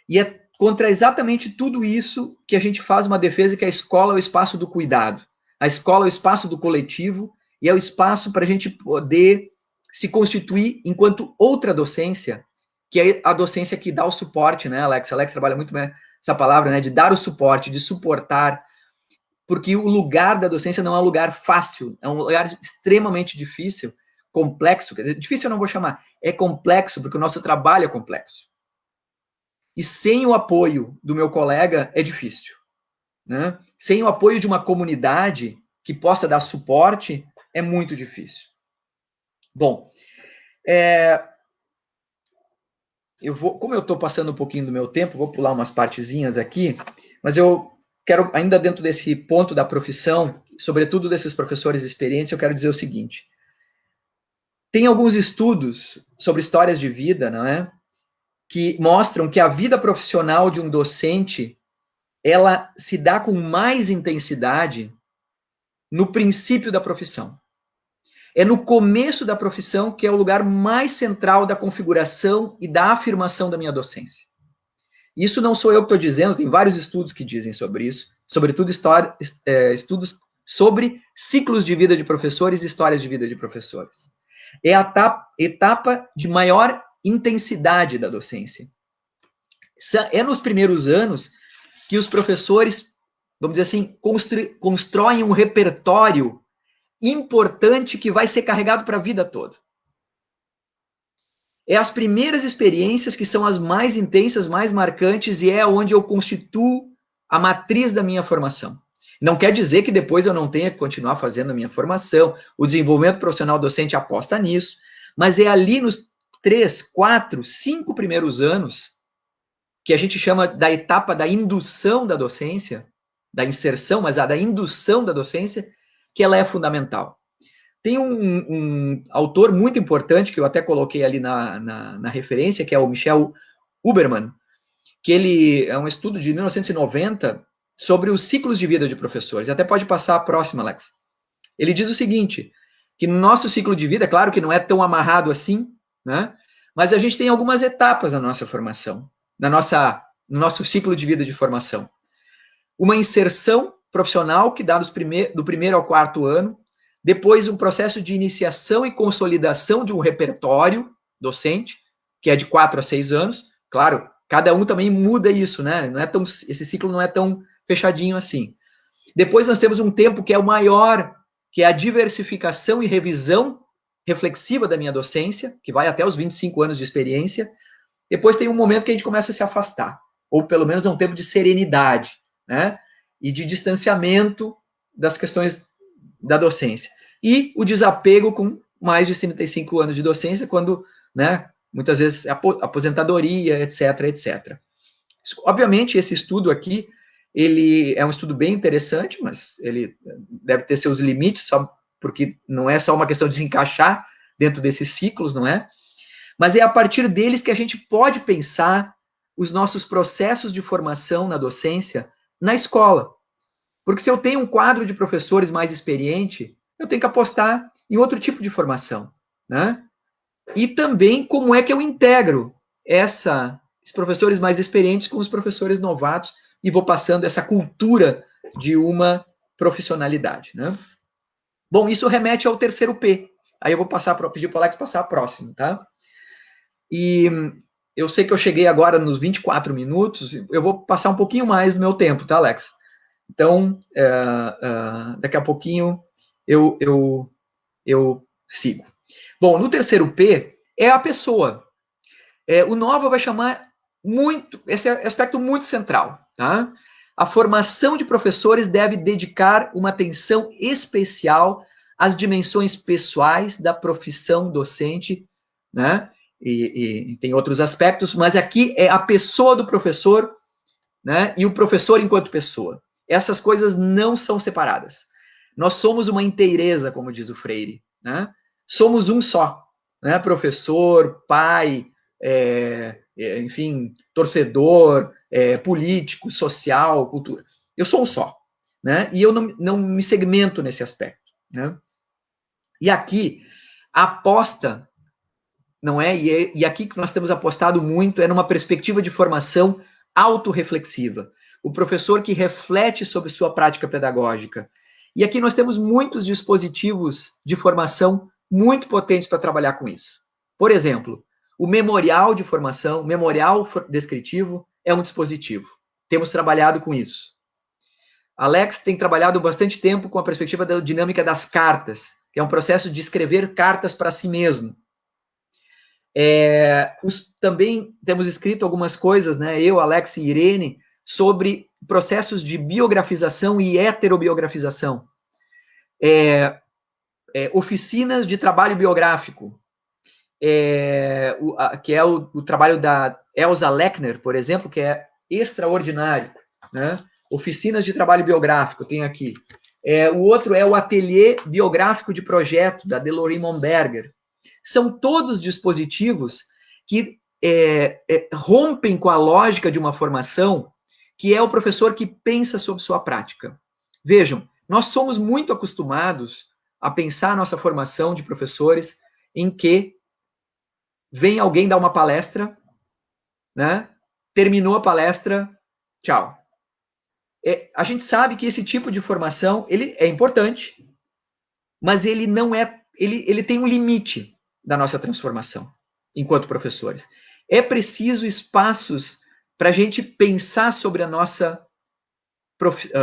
e é contra exatamente tudo isso que a gente faz uma defesa, que a escola é o espaço do cuidado, a escola é o espaço do coletivo, e é o espaço para a gente poder se constituir enquanto outra docência, que é a docência que dá o suporte, né, Alex? Alex trabalha muito bem essa palavra, né, de dar o suporte, de suportar, porque o lugar da docência não é um lugar fácil, é um lugar extremamente difícil, complexo, quer dizer, difícil eu não vou chamar, é complexo, porque o nosso trabalho é complexo. E sem o apoio do meu colega é difícil, né? Sem o apoio de uma comunidade que possa dar suporte, é muito difícil. Bom, como eu estou passando um pouquinho do meu tempo, vou pular umas partezinhas aqui, mas eu quero, ainda dentro desse ponto da profissão, sobretudo desses professores experientes, eu quero dizer o seguinte. Tem alguns estudos sobre histórias de vida, não é? Que mostram que a vida profissional de um docente, ela se dá com mais intensidade no princípio da profissão. É no começo da profissão que é o lugar mais central da configuração e da afirmação da minha docência. Isso não sou eu que estou dizendo, tem vários estudos que dizem sobre isso, sobretudo estudos sobre ciclos de vida de professores e histórias de vida de professores. É a etapa de maior intensidade da docência. É nos primeiros anos que os professores, vamos dizer assim, constroem um repertório importante que vai ser carregado para a vida toda. É as primeiras experiências que são as mais intensas, mais marcantes, e é onde eu constituo a matriz da minha formação. Não quer dizer que depois eu não tenha que continuar fazendo a minha formação, o desenvolvimento profissional docente aposta nisso, mas é ali nos 3, 4, 5 primeiros anos, que a gente chama da etapa da indução da docência, da inserção, mas a da indução da docência, que ela é fundamental. Tem um autor muito importante, que eu até coloquei ali na referência, que é o Michel Huberman, que ele é um estudo de 1990 sobre os ciclos de vida de professores. Até pode passar a próxima, Alex. Ele diz o seguinte, que no nosso ciclo de vida, claro que não é tão amarrado assim, né? Mas a gente tem algumas etapas na nossa formação, no nosso ciclo de vida de formação. Uma inserção profissional que dá do primeiro ao 4º ano, depois um processo de iniciação e consolidação de um repertório docente, que é de 4 a 6 anos. Claro, cada um também muda isso, né? Esse ciclo não é tão fechadinho assim. Depois nós temos um tempo que é o maior, que é a diversificação e revisão reflexiva da minha docência, que vai até os 25 anos de experiência. Depois tem um momento que a gente começa a se afastar, ou pelo menos é um tempo de serenidade, né? E de distanciamento das questões da docência. E o desapego com mais de 35 anos de docência, quando, né, muitas vezes, aposentadoria, etc, etc. Obviamente, esse estudo aqui, ele é um estudo bem interessante, mas ele deve ter seus limites, só porque não é só uma questão de se encaixar dentro desses ciclos, não é? Mas é a partir deles que a gente pode pensar os nossos processos de formação na docência na escola. Porque se eu tenho um quadro de professores mais experiente, eu tenho que apostar em outro tipo de formação, né? E também como é que eu integro esses professores mais experientes com os professores novatos e vou passando essa cultura de uma profissionalidade, né? Bom, isso remete ao 3º P. Aí eu vou pedir para o Alex passar a próxima, tá? E eu sei que eu cheguei agora nos 24 minutos, eu vou passar um pouquinho mais do meu tempo, tá, Alex? Então, daqui a pouquinho eu sigo. Bom, no 3º P é a pessoa. O Nova vai chamar muito, esse é um aspecto muito central, tá? a formação de professores deve dedicar uma atenção especial às dimensões pessoais da profissão docente, né? E tem outros aspectos, mas aqui é a pessoa do professor, né? E o professor enquanto pessoa. Essas coisas não são separadas. Nós somos uma inteireza, como diz o Freire, né? Somos um só, né? Professor, pai, enfim, torcedor, político, social, cultura. Eu sou um só, né? E eu não me segmento nesse aspecto, né? E aqui, a aposta, não é? E aqui que nós temos apostado muito é numa perspectiva de formação autorreflexiva. O professor que reflete sobre sua prática pedagógica. E aqui nós temos muitos dispositivos de formação muito potentes para trabalhar com isso. Por exemplo, o memorial de formação, memorial descritivo, é um dispositivo. Temos trabalhado com isso. Alex tem trabalhado bastante tempo com a perspectiva da dinâmica das cartas, que é um processo de escrever cartas para si mesmo. Também temos escrito algumas coisas, né, eu, Alex e Irene, sobre processos de biografização e heterobiografização. Oficinas de trabalho biográfico, que é o trabalho da Elsa Lechner, por exemplo, que é extraordinário, né? Oficinas de trabalho biográfico, tem aqui. O outro é o ateliê biográfico de projeto, da Delory Momberger. São todos dispositivos que rompem com a lógica de uma formação, que é o professor que pensa sobre sua prática. Vejam, nós somos muito acostumados a pensar a nossa formação de professores em que vem alguém dar uma palestra, né? Terminou a palestra, tchau. A gente sabe que esse tipo de formação ele é importante, mas ele não é, ele tem um limite da nossa transformação enquanto professores. É preciso espaços para a gente pensar sobre a nossa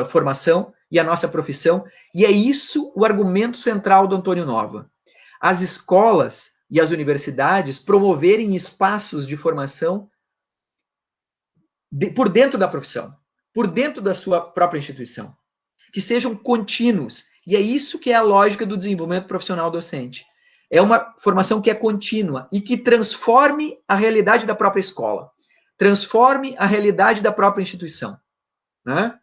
formação e a nossa profissão, e é isso o argumento central do Antônio Nova. As escolas e as universidades promoverem espaços de formação por dentro da profissão, por dentro da sua própria instituição, que sejam contínuos, e é isso que é a lógica do desenvolvimento profissional docente. É uma formação que é contínua e que transforme a realidade da própria escola, transforme a realidade da própria instituição, né?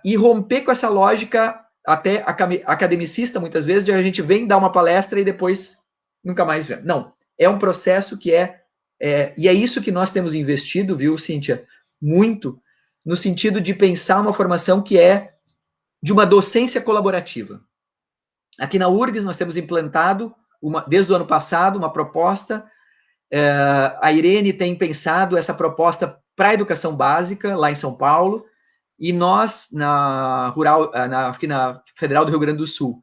E romper com essa lógica até academicista, muitas vezes, de a gente vem dar uma palestra e depois nunca mais vê. Não, é um processo que e é isso que nós temos investido, viu, Cíntia, muito, no sentido de pensar uma formação que é de uma docência colaborativa. Aqui na URGS nós temos implantado, desde o ano passado, uma proposta, a Irene tem pensado essa proposta para a educação básica, lá em São Paulo, e nós, aqui na Federal do Rio Grande do Sul,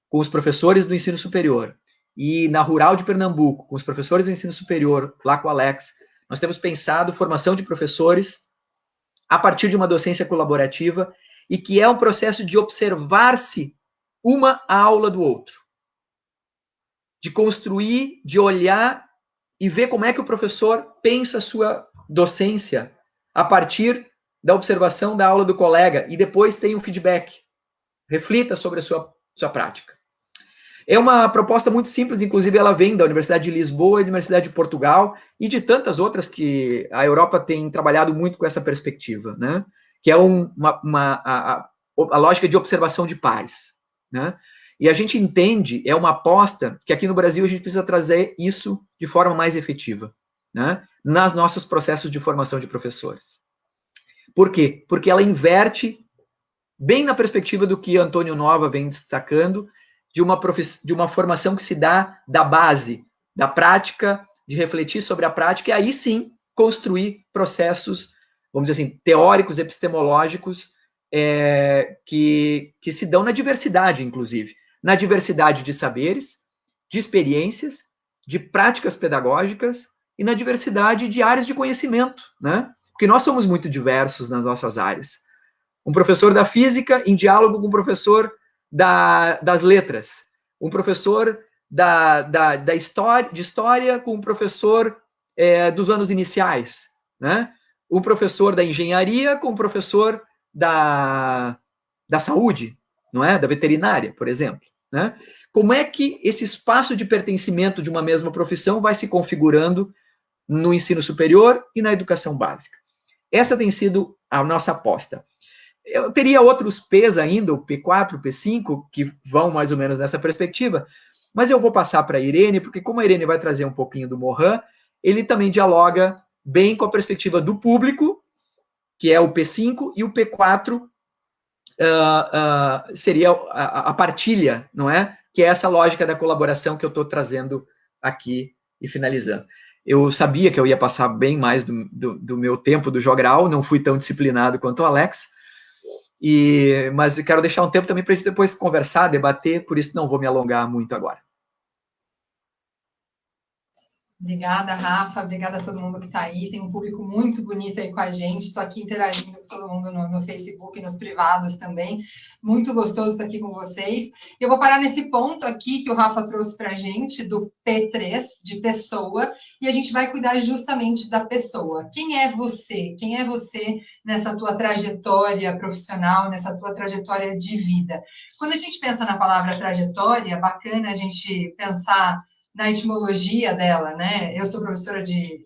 com os professores do ensino superior, e na Rural de Pernambuco, com os professores do ensino superior, lá com o Alex, nós temos pensado formação de professores a partir de uma docência colaborativa, e que é um processo de observar-se uma aula do outro, de construir, de olhar e ver como é que o professor pensa a sua docência a partir da observação da aula do colega e depois tem um feedback. Reflita sobre a sua prática. É uma proposta muito simples, inclusive ela vem da Universidade de Lisboa e da Universidade de Portugal e de tantas outras que a Europa tem trabalhado muito com essa perspectiva, né? Que é a lógica de observação de pares, né? E a gente entende, é uma aposta que aqui no Brasil a gente precisa trazer isso de forma mais efetiva, né? Nas nossos processos de formação de professores. Por quê? Porque ela inverte bem na perspectiva do que Antônio Nova vem destacando, de uma formação que se dá da base, da prática, de refletir sobre a prática, e aí sim construir processos, vamos dizer assim, teóricos, epistemológicos, que se dão na diversidade, inclusive. Na diversidade de saberes, de experiências, de práticas pedagógicas e na diversidade de áreas de conhecimento, né? Porque nós somos muito diversos nas nossas áreas. Um professor da física em diálogo com um professor das letras, um professor de história com um professor dos anos iniciais, né? o professor da engenharia com o professor da saúde, não é? Da veterinária, por exemplo, né? Como é que esse espaço de pertencimento de uma mesma profissão vai se configurando no ensino superior e na educação básica? Essa tem sido a nossa aposta. Eu teria outros P's ainda, o P4, o P5, que vão mais ou menos nessa perspectiva, mas eu vou passar para a Irene, porque como a Irene vai trazer um pouquinho do Morin, ele também dialoga bem com a perspectiva do público, que é o P5, e o P4 seria a partilha, não é? Que é essa lógica da colaboração que eu estou trazendo aqui e finalizando. Eu sabia que eu ia passar bem mais do meu tempo do jogral, não fui tão disciplinado quanto o Alex, mas quero deixar um tempo também para a gente depois conversar, debater, por isso não vou me alongar muito agora. Obrigada, Rafa. Obrigada a todo mundo que está aí. Tem um público muito bonito aí com a gente. Estou aqui interagindo com todo mundo no Facebook, nos privados também. Muito gostoso estar aqui com vocês. Eu vou parar nesse ponto aqui que o Rafa trouxe para a gente, do P3, de pessoa, e a gente vai cuidar justamente da pessoa. Quem é você? Quem é você nessa tua trajetória profissional, nessa tua trajetória de vida? Quando a gente pensa na palavra trajetória, é bacana a gente pensar na etimologia dela, né? Eu sou professora de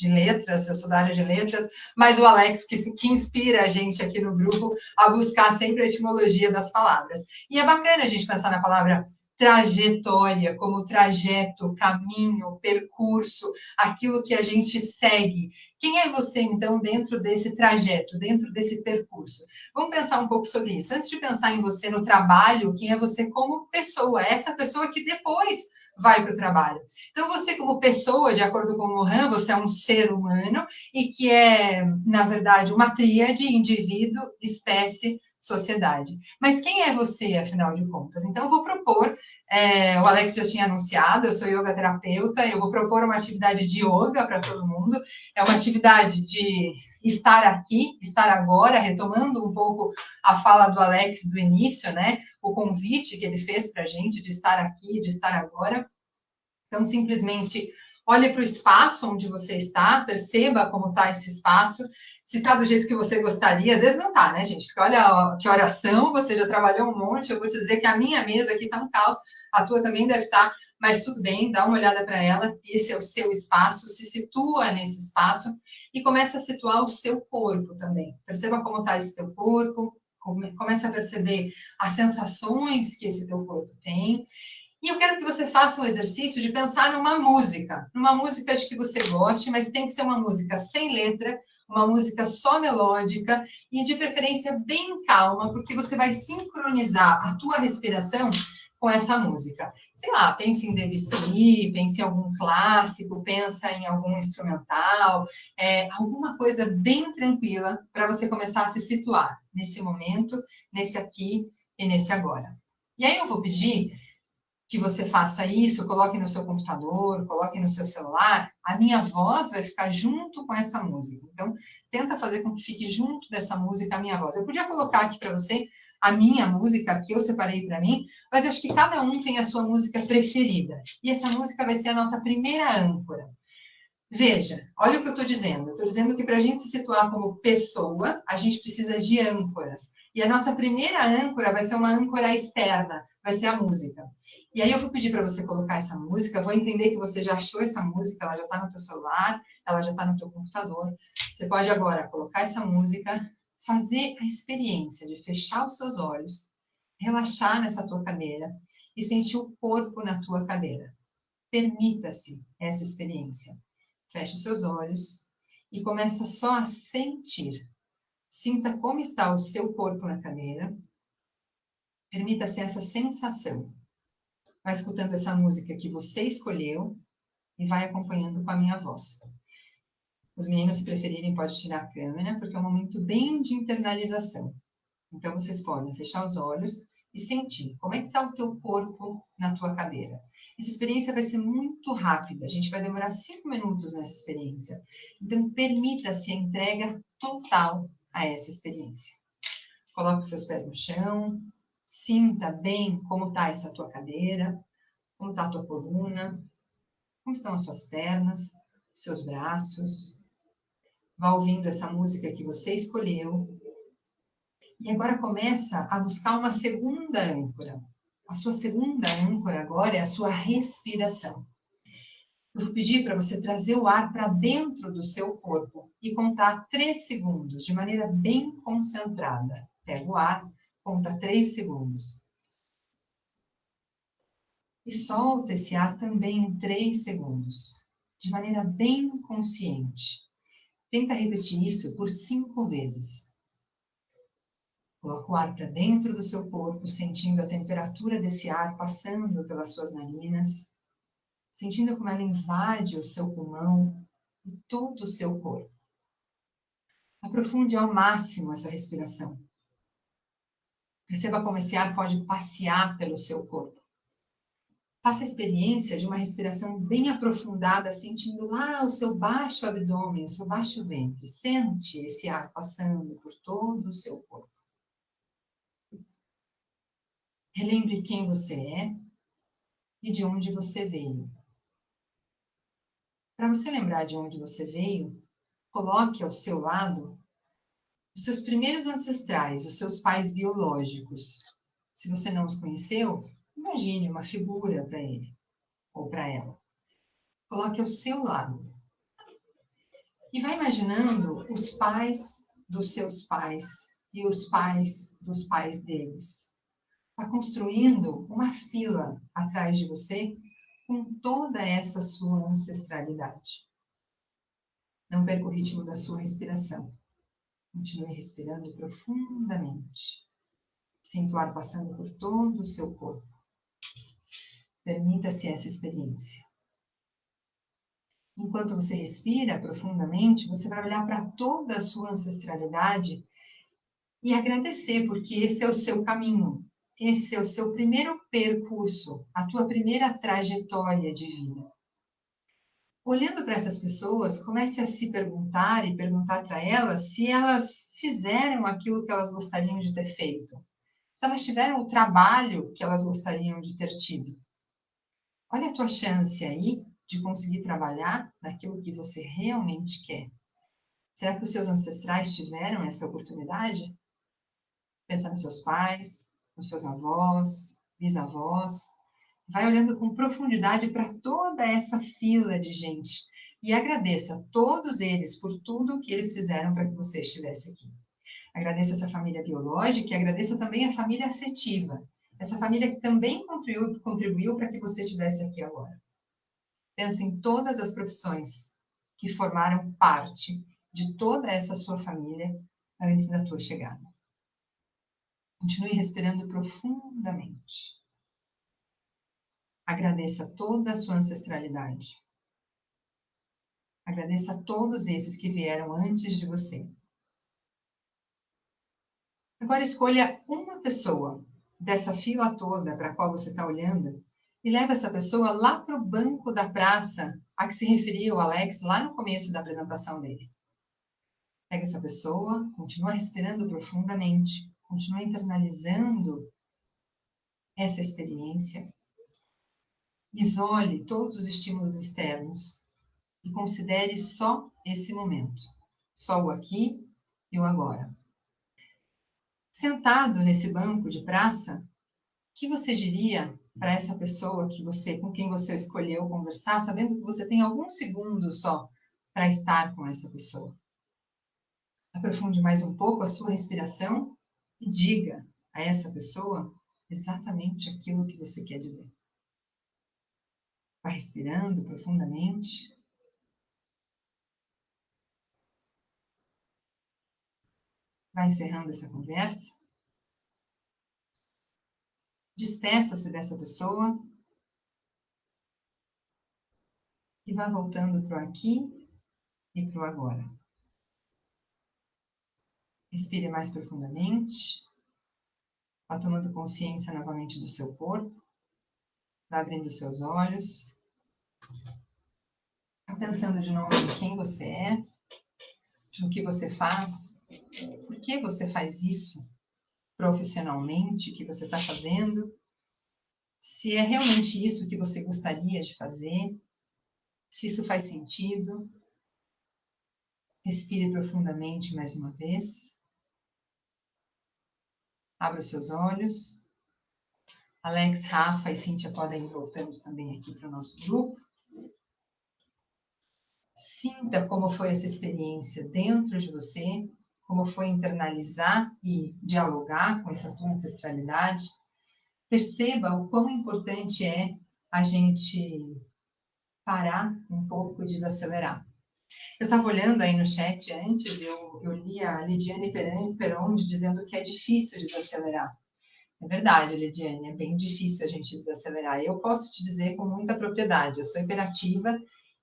letras, eu sou da área de letras, mas o Alex que inspira a gente aqui no grupo a buscar sempre a etimologia das palavras. E é bacana a gente pensar na palavra trajetória, como trajeto, caminho, percurso, aquilo que a gente segue. Quem é você, então, dentro desse trajeto, dentro desse percurso? Vamos pensar um pouco sobre isso. Antes de pensar em você no trabalho, quem é você como pessoa? Essa pessoa que depois vai para o trabalho. Então, você como pessoa, de acordo com o Morin, você é um ser humano e que é, na verdade, uma tríade, indivíduo, espécie, sociedade. Mas quem é você, afinal de contas? Então, eu vou propor, o Alex já tinha anunciado, eu sou yoga terapeuta, eu vou propor uma atividade de yoga para todo mundo, é uma atividade de estar aqui, estar agora, retomando um pouco a fala do Alex do início, né? O convite que ele fez para a gente de estar aqui, de estar agora. Então, simplesmente olhe para o espaço onde você está, perceba como está esse espaço, se está do jeito que você gostaria. Às vezes não está, né, gente? Porque olha que oração, você já trabalhou um monte. Eu vou te dizer que a minha mesa aqui está um caos, a tua também deve estar, mas tudo bem, dá uma olhada para ela. Esse é o seu espaço, se situa nesse espaço e começa a situar o seu corpo também. Perceba como está esse teu corpo, começa a perceber as sensações que esse teu corpo tem. E eu quero que você faça um exercício de pensar numa música de que você goste, mas tem que ser uma música sem letra, uma música só melódica e de preferência bem calma, porque você vai sincronizar a tua respiração com essa música. Sei lá, pense em Debussy, pense em algum clássico, pensa em algum instrumental, alguma coisa bem tranquila para você começar a se situar nesse momento, nesse aqui e nesse agora. E aí eu vou pedir que você faça isso, coloque no seu computador, coloque no seu celular, a minha voz vai ficar junto com essa música. Então, tenta fazer com que fique junto dessa música a minha voz. Eu podia colocar aqui para você a minha música que eu separei para mim, mas acho que cada um tem a sua música preferida. E essa música vai ser a nossa primeira âncora. Veja, olha o que eu estou dizendo. Eu estou dizendo que para a gente se situar como pessoa, a gente precisa de âncoras. E a nossa primeira âncora vai ser uma âncora externa, vai ser a música. E aí eu vou pedir para você colocar essa música, vou entender que você já achou essa música, ela já está no teu celular, ela já está no teu computador. Você pode agora colocar essa música, fazer a experiência de fechar os seus olhos, relaxar nessa tua cadeira e sentir o corpo na tua cadeira. Permita-se essa experiência. Feche os seus olhos e começa só a sentir. Sinta como está o seu corpo na cadeira. Permita-se essa sensação. Vai escutando essa música que você escolheu e vai acompanhando com a minha voz. Os meninos, se preferirem, podem tirar a câmera, porque é um momento bem de internalização. Então, vocês podem fechar os olhos e sentir como é que está o teu corpo na tua cadeira. Essa experiência vai ser muito rápida, a gente vai demorar 5 minutos nessa experiência. Então, permita-se a entrega total a essa experiência. Coloque os seus pés no chão, sinta bem como está essa tua cadeira, como está a tua coluna, como estão as suas pernas, os seus braços. Vá ouvindo essa música que você escolheu. E agora começa a buscar uma segunda âncora. A sua segunda âncora agora é a sua respiração. Eu vou pedir para você trazer o ar para dentro do seu corpo e contar 3 segundos, de maneira bem concentrada. Pega o ar, conta 3 segundos. E solta esse ar também em 3 segundos, de maneira bem consciente. Tenta repetir isso por 5 vezes. Coloca o ar para dentro do seu corpo, sentindo a temperatura desse ar passando pelas suas narinas, sentindo como ela invade o seu pulmão e todo o seu corpo. Aprofunde ao máximo essa respiração. Perceba como esse ar pode passear pelo seu corpo. Faça a experiência de uma respiração bem aprofundada, sentindo lá o seu baixo abdômen, o seu baixo ventre. Sente esse ar passando por todo o seu corpo. Relembre quem você é e de onde você veio. Para você lembrar de onde você veio, coloque ao seu lado os seus primeiros ancestrais, os seus pais biológicos. Se você não os conheceu, imagine uma figura para ele ou para ela. Coloque ao seu lado. E vai imaginando os pais dos seus pais e os pais dos pais deles. Está construindo uma fila atrás de você com toda essa sua ancestralidade. Não perca o ritmo da sua respiração. Continue respirando profundamente. Sinta o ar passando por todo o seu corpo. Permita-se essa experiência. Enquanto você respira profundamente, você vai olhar para toda a sua ancestralidade e agradecer, porque esse é o seu caminho. Esse é o seu primeiro percurso, a tua primeira trajetória de vida. Olhando para essas pessoas, comece a se perguntar e perguntar para elas se elas fizeram aquilo que elas gostariam de ter feito. Se elas tiveram o trabalho que elas gostariam de ter tido. Olha a tua chance aí de conseguir trabalhar naquilo que você realmente quer. Será que os seus ancestrais tiveram essa oportunidade? Pensa nos seus pais, nos seus avós, bisavós. Vai olhando com profundidade para toda essa fila de gente e agradeça a todos eles por tudo que eles fizeram para que você estivesse aqui. Agradeça essa família biológica e agradeça também a família afetiva, essa família que também contribuiu para que você estivesse aqui agora. Pensa em todas as profissões que formaram parte de toda essa sua família antes da tua chegada. Continue respirando profundamente. Agradeça toda a sua ancestralidade. Agradeça a todos esses que vieram antes de você. Agora escolha uma pessoa dessa fila toda para a qual você está olhando e leve essa pessoa lá para o banco da praça a que se referia o Alex lá no começo da apresentação dele. Pega essa pessoa, continua respirando profundamente, continua internalizando essa experiência. Isole todos os estímulos externos e considere só esse momento, só o aqui e o agora. Sentado nesse banco de praça, o que você diria para essa pessoa com quem você escolheu conversar, sabendo que você tem alguns segundos só para estar com essa pessoa? Aprofunde mais um pouco a sua respiração e diga a essa pessoa exatamente aquilo que você quer dizer. Vai respirando profundamente. Vai encerrando essa conversa. Despeça-se dessa pessoa. E vá voltando para o aqui e para o agora. Respire mais profundamente. Vá tomando consciência novamente do seu corpo. Vá abrindo seus olhos. Vá pensando de novo em quem você é, no que você faz, por que você faz isso profissionalmente, o que você está fazendo, se é realmente isso que você gostaria de fazer, se isso faz sentido. Respire profundamente mais uma vez. Abra os seus olhos. Alex, Rafa e Cíntia podem ir voltando também aqui para o nosso grupo. Sinta como foi essa experiência dentro de você, como foi internalizar e dialogar com essa tua ancestralidade. Perceba o quão importante é a gente parar um pouco e desacelerar. Eu estava olhando aí no chat antes, eu li a Lidiane Peronde dizendo que é difícil desacelerar. É verdade, Lidiane, é bem difícil a gente desacelerar. Eu posso te dizer com muita propriedade, eu sou hiperativa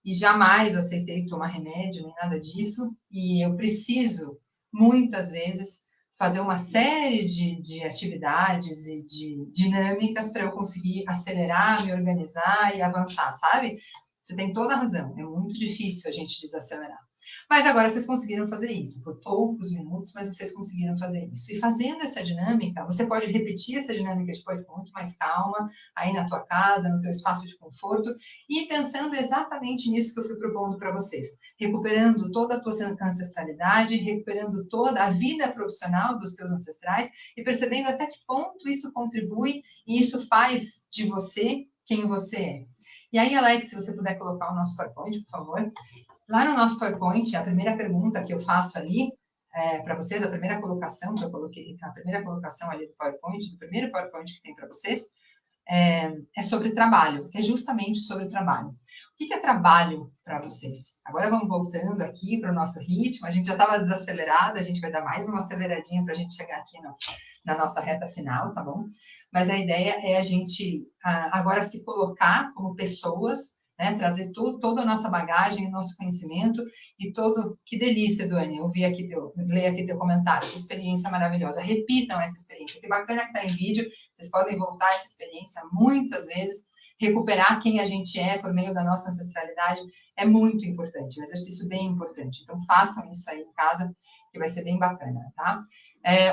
e jamais aceitei tomar remédio, nem nada disso, e eu preciso, muitas vezes, fazer uma série de atividades e de dinâmicas para eu conseguir acelerar, me organizar e avançar, sabe? Você tem toda a razão, é muito difícil a gente desacelerar. Mas agora vocês conseguiram fazer isso, por poucos minutos, mas vocês conseguiram fazer isso. E fazendo essa dinâmica, você pode repetir essa dinâmica depois com muito mais calma, aí na tua casa, no teu espaço de conforto, e pensando exatamente nisso que eu fui propondo para vocês. Recuperando toda a tua ancestralidade, recuperando toda a vida profissional dos teus ancestrais e percebendo até que ponto isso contribui e isso faz de você quem você é. E aí, Alex, se você puder colocar o nosso PowerPoint, por favor. Lá no nosso PowerPoint, a primeira pergunta que eu faço ali para vocês, a primeira colocação que eu coloquei, a primeira colocação ali do PowerPoint, do primeiro PowerPoint que tem para vocês, é sobre trabalho, é justamente sobre trabalho. O que é trabalho para vocês? Agora vamos voltando aqui para o nosso ritmo, a gente já estava desacelerado, a gente vai dar mais uma aceleradinha para a gente chegar aqui na nossa reta final, tá bom? Mas a ideia é a gente agora se colocar como pessoas, né, trazer toda a nossa bagagem, o nosso conhecimento e todo... Que delícia, Duane, eu leio aqui teu comentário, que experiência maravilhosa. Repitam essa experiência, que bacana que está em vídeo, vocês podem voltar a essa experiência muitas vezes, recuperar quem a gente é por meio da nossa ancestralidade é muito importante, um exercício bem importante. Então, façam isso aí em casa, que vai ser bem bacana, tá?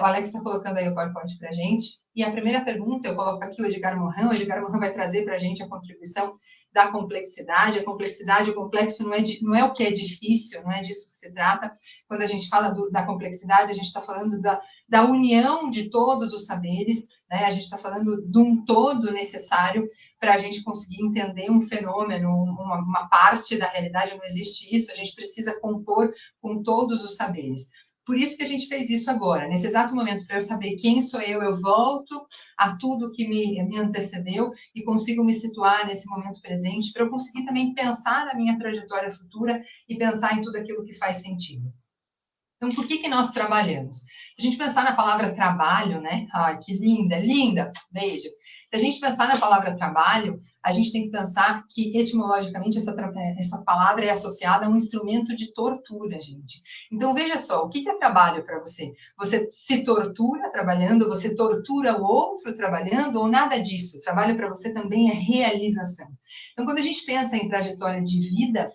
O Alex está colocando aí o PowerPoint para a gente. E a primeira pergunta, eu coloco aqui o Edgar Morin. O Edgar Morin vai trazer para a gente a contribuição da complexidade. A complexidade, o complexo não é o que é difícil, não é disso que se trata. Quando a gente fala da complexidade, a gente está falando da união de todos os saberes, né? A gente está falando de um todo necessário para a gente conseguir entender um fenômeno, uma parte da realidade. Não existe isso, a gente precisa compor com todos os saberes. Por isso que a gente fez isso agora. Nesse exato momento, para eu saber quem sou eu volto a tudo que me antecedeu e consigo me situar nesse momento presente, para eu conseguir também pensar na minha trajetória futura e pensar em tudo aquilo que faz sentido. Então, por que nós trabalhamos? Se a gente pensar na palavra trabalho, né? Ai, que linda, linda! Beijo! Se a gente pensar na palavra trabalho, a gente tem que pensar que, etimologicamente, essa palavra é associada a um instrumento de tortura, gente. Então, veja só, o que é trabalho para você? Você se tortura trabalhando, você tortura o outro trabalhando, ou nada disso? Trabalho para você também é realização. Então, quando a gente pensa em trajetória de vida,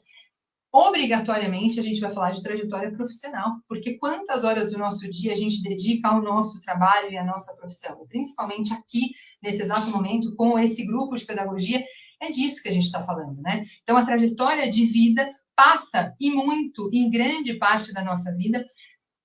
obrigatoriamente a gente vai falar de trajetória profissional, porque quantas horas do nosso dia a gente dedica ao nosso trabalho e à nossa profissão, principalmente aqui, nesse exato momento, com esse grupo de pedagogia, é disso que a gente está falando, né? Então, a trajetória de vida passa, e muito, em grande parte da nossa vida,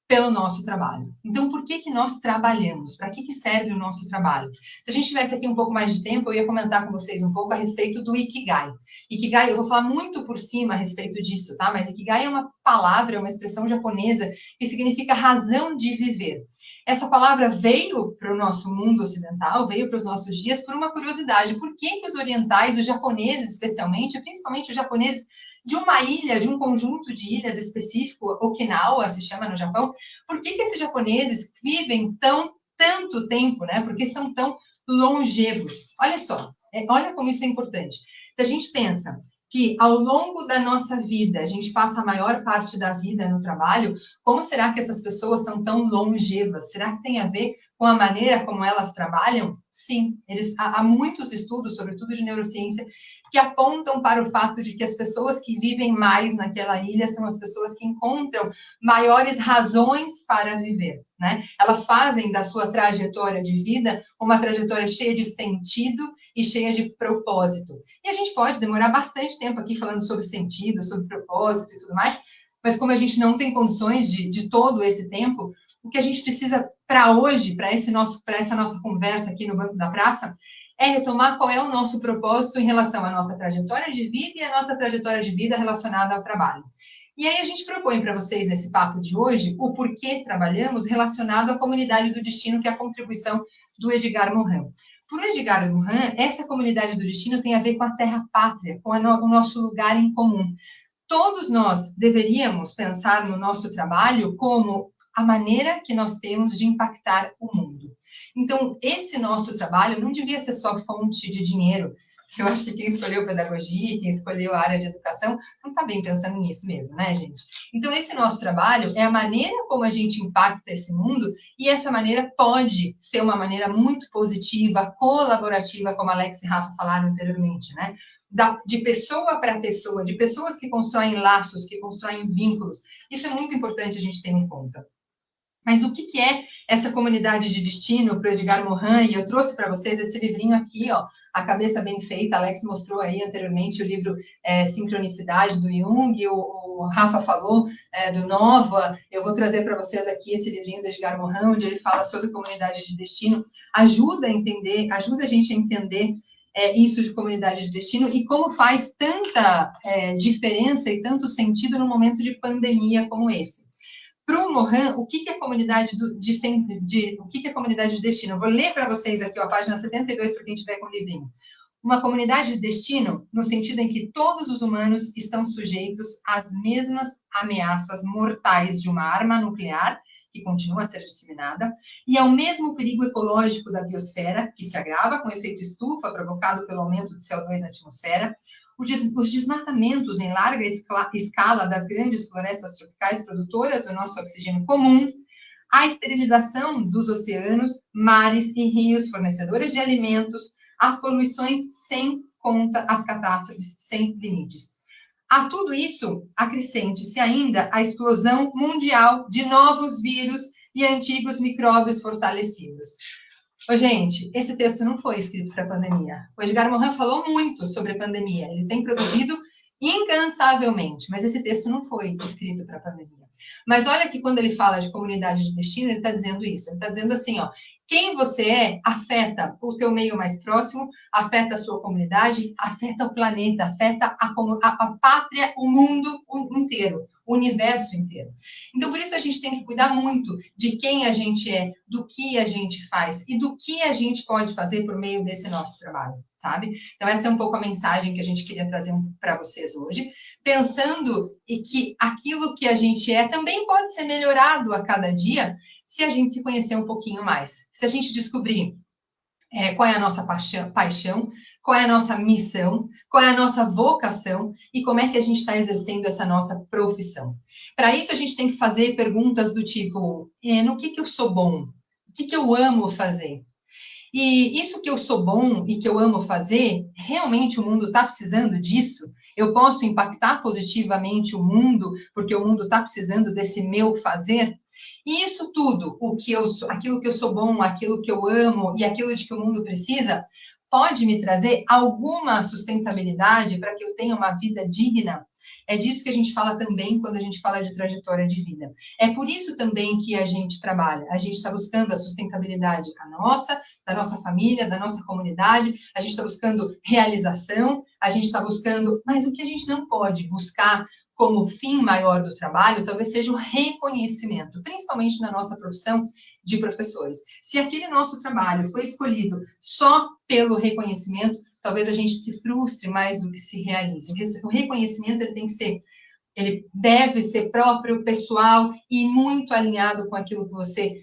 pelo nosso trabalho. Então, por que nós trabalhamos? Para que serve o nosso trabalho? Se a gente tivesse aqui um pouco mais de tempo, eu ia comentar com vocês um pouco a respeito do Ikigai. Ikigai, eu vou falar muito por cima a respeito disso, tá? Mas Ikigai é uma palavra, uma expressão japonesa que significa razão de viver. Essa palavra veio para o nosso mundo ocidental, veio para os nossos dias por uma curiosidade. Por que os orientais, os japoneses especialmente, principalmente os japoneses de uma ilha, de um conjunto de ilhas específico, Okinawa se chama no Japão, por que esses japoneses vivem tanto tempo, né? Por que são tão longevos? Olha só, olha como isso é importante. Se a gente pensa que ao longo da nossa vida, a gente passa a maior parte da vida no trabalho, como será que essas pessoas são tão longevas? Será que tem a ver com a maneira como elas trabalham? Sim, há muitos estudos, sobretudo de neurociência, que apontam para o fato de que as pessoas que vivem mais naquela ilha são as pessoas que encontram maiores razões para viver, né? Elas fazem da sua trajetória de vida uma trajetória cheia de sentido e cheia de propósito. E a gente pode demorar bastante tempo aqui falando sobre sentido, sobre propósito e tudo mais, mas como a gente não tem condições de todo esse tempo, o que a gente precisa para hoje, para essa nossa conversa aqui no Banco da Praça, é retomar qual é o nosso propósito em relação à nossa trajetória de vida e à nossa trajetória de vida relacionada ao trabalho. E aí a gente propõe para vocês, nesse papo de hoje, o porquê trabalhamos relacionado à comunidade do destino, que é a contribuição do Edgar Morin. Por Edgar Morin, essa comunidade do destino tem a ver com a terra-pátria, com o nosso lugar em comum. Todos nós deveríamos pensar no nosso trabalho como a maneira que nós temos de impactar o mundo. Então, esse nosso trabalho não devia ser só fonte de dinheiro. Eu acho que quem escolheu pedagogia, quem escolheu a área de educação, não está bem pensando nisso mesmo, né, gente? Então, esse nosso trabalho é a maneira como a gente impacta esse mundo, e essa maneira pode ser uma maneira muito positiva, colaborativa, como Alex e Rafa falaram anteriormente, né? De pessoa para pessoa, de pessoas que constroem laços, que constroem vínculos. Isso é muito importante a gente ter em conta. Mas o que é essa comunidade de destino para o Edgar Morin? E eu trouxe para vocês esse livrinho aqui, ó, A Cabeça Bem Feita. Alex mostrou aí anteriormente o livro Sincronicidade, do Jung, o Rafa falou do Nova. Eu vou trazer para vocês aqui esse livrinho do Edgar Morin, onde ele fala sobre comunidade de destino. Ajuda a gente a entender isso de comunidade de destino e como faz tanta diferença e tanto sentido num momento de pandemia como esse. Para o Morin, o que é a comunidade de destino? Eu vou ler para vocês aqui, ó, a página 72, para quem tiver com o livrinho. Uma comunidade de destino, no sentido em que todos os humanos estão sujeitos às mesmas ameaças mortais de uma arma nuclear, que continua a ser disseminada, e ao mesmo perigo ecológico da biosfera, que se agrava com o efeito estufa provocado pelo aumento do CO2 na atmosfera, os desmatamentos em larga escala das grandes florestas tropicais produtoras do nosso oxigênio comum, a esterilização dos oceanos, mares e rios fornecedores de alimentos, as poluições sem conta, as catástrofes sem limites. A tudo isso, acrescente-se ainda a explosão mundial de novos vírus e antigos micróbios fortalecidos. Ô, gente, esse texto não foi escrito para a pandemia. O Edgar Morin falou muito sobre a pandemia. Ele tem produzido incansavelmente, mas esse texto não foi escrito para a pandemia. Mas olha que quando ele fala de comunidade de destino, ele está dizendo isso. Ele está dizendo assim, ó, quem você é afeta o teu meio mais próximo, afeta a sua comunidade, afeta o planeta, afeta a pátria, o mundo inteiro, o universo inteiro. Então, por isso a gente tem que cuidar muito de quem a gente é, do que a gente faz e do que a gente pode fazer por meio desse nosso trabalho, sabe? Então, essa é um pouco a mensagem que a gente queria trazer para vocês hoje, pensando em que aquilo que a gente é também pode ser melhorado a cada dia, se a gente se conhecer um pouquinho mais. Se a gente descobrir qual é a nossa paixão, qual é a nossa missão, qual é a nossa vocação e como é que a gente está exercendo essa nossa profissão. Para isso, a gente tem que fazer perguntas do tipo, no que eu sou bom? O que eu amo fazer? E isso que eu sou bom e que eu amo fazer, realmente o mundo está precisando disso? Eu posso impactar positivamente o mundo porque o mundo está precisando desse meu fazer? E isso tudo, aquilo que eu sou bom, aquilo que eu amo e aquilo de que o mundo precisa, pode me trazer alguma sustentabilidade para que eu tenha uma vida digna? É disso que a gente fala também quando a gente fala de trajetória de vida. É por isso também que a gente trabalha. A gente está buscando a sustentabilidade da nossa família, da nossa comunidade, a gente está buscando realização, a gente está buscando... Mas o que a gente não pode buscar como fim maior do trabalho, talvez seja o reconhecimento, principalmente na nossa profissão de professores. Se aquele nosso trabalho foi escolhido só pelo reconhecimento, talvez a gente se frustre mais do que se realize. O reconhecimento ele deve ser próprio, pessoal e muito alinhado com aquilo que você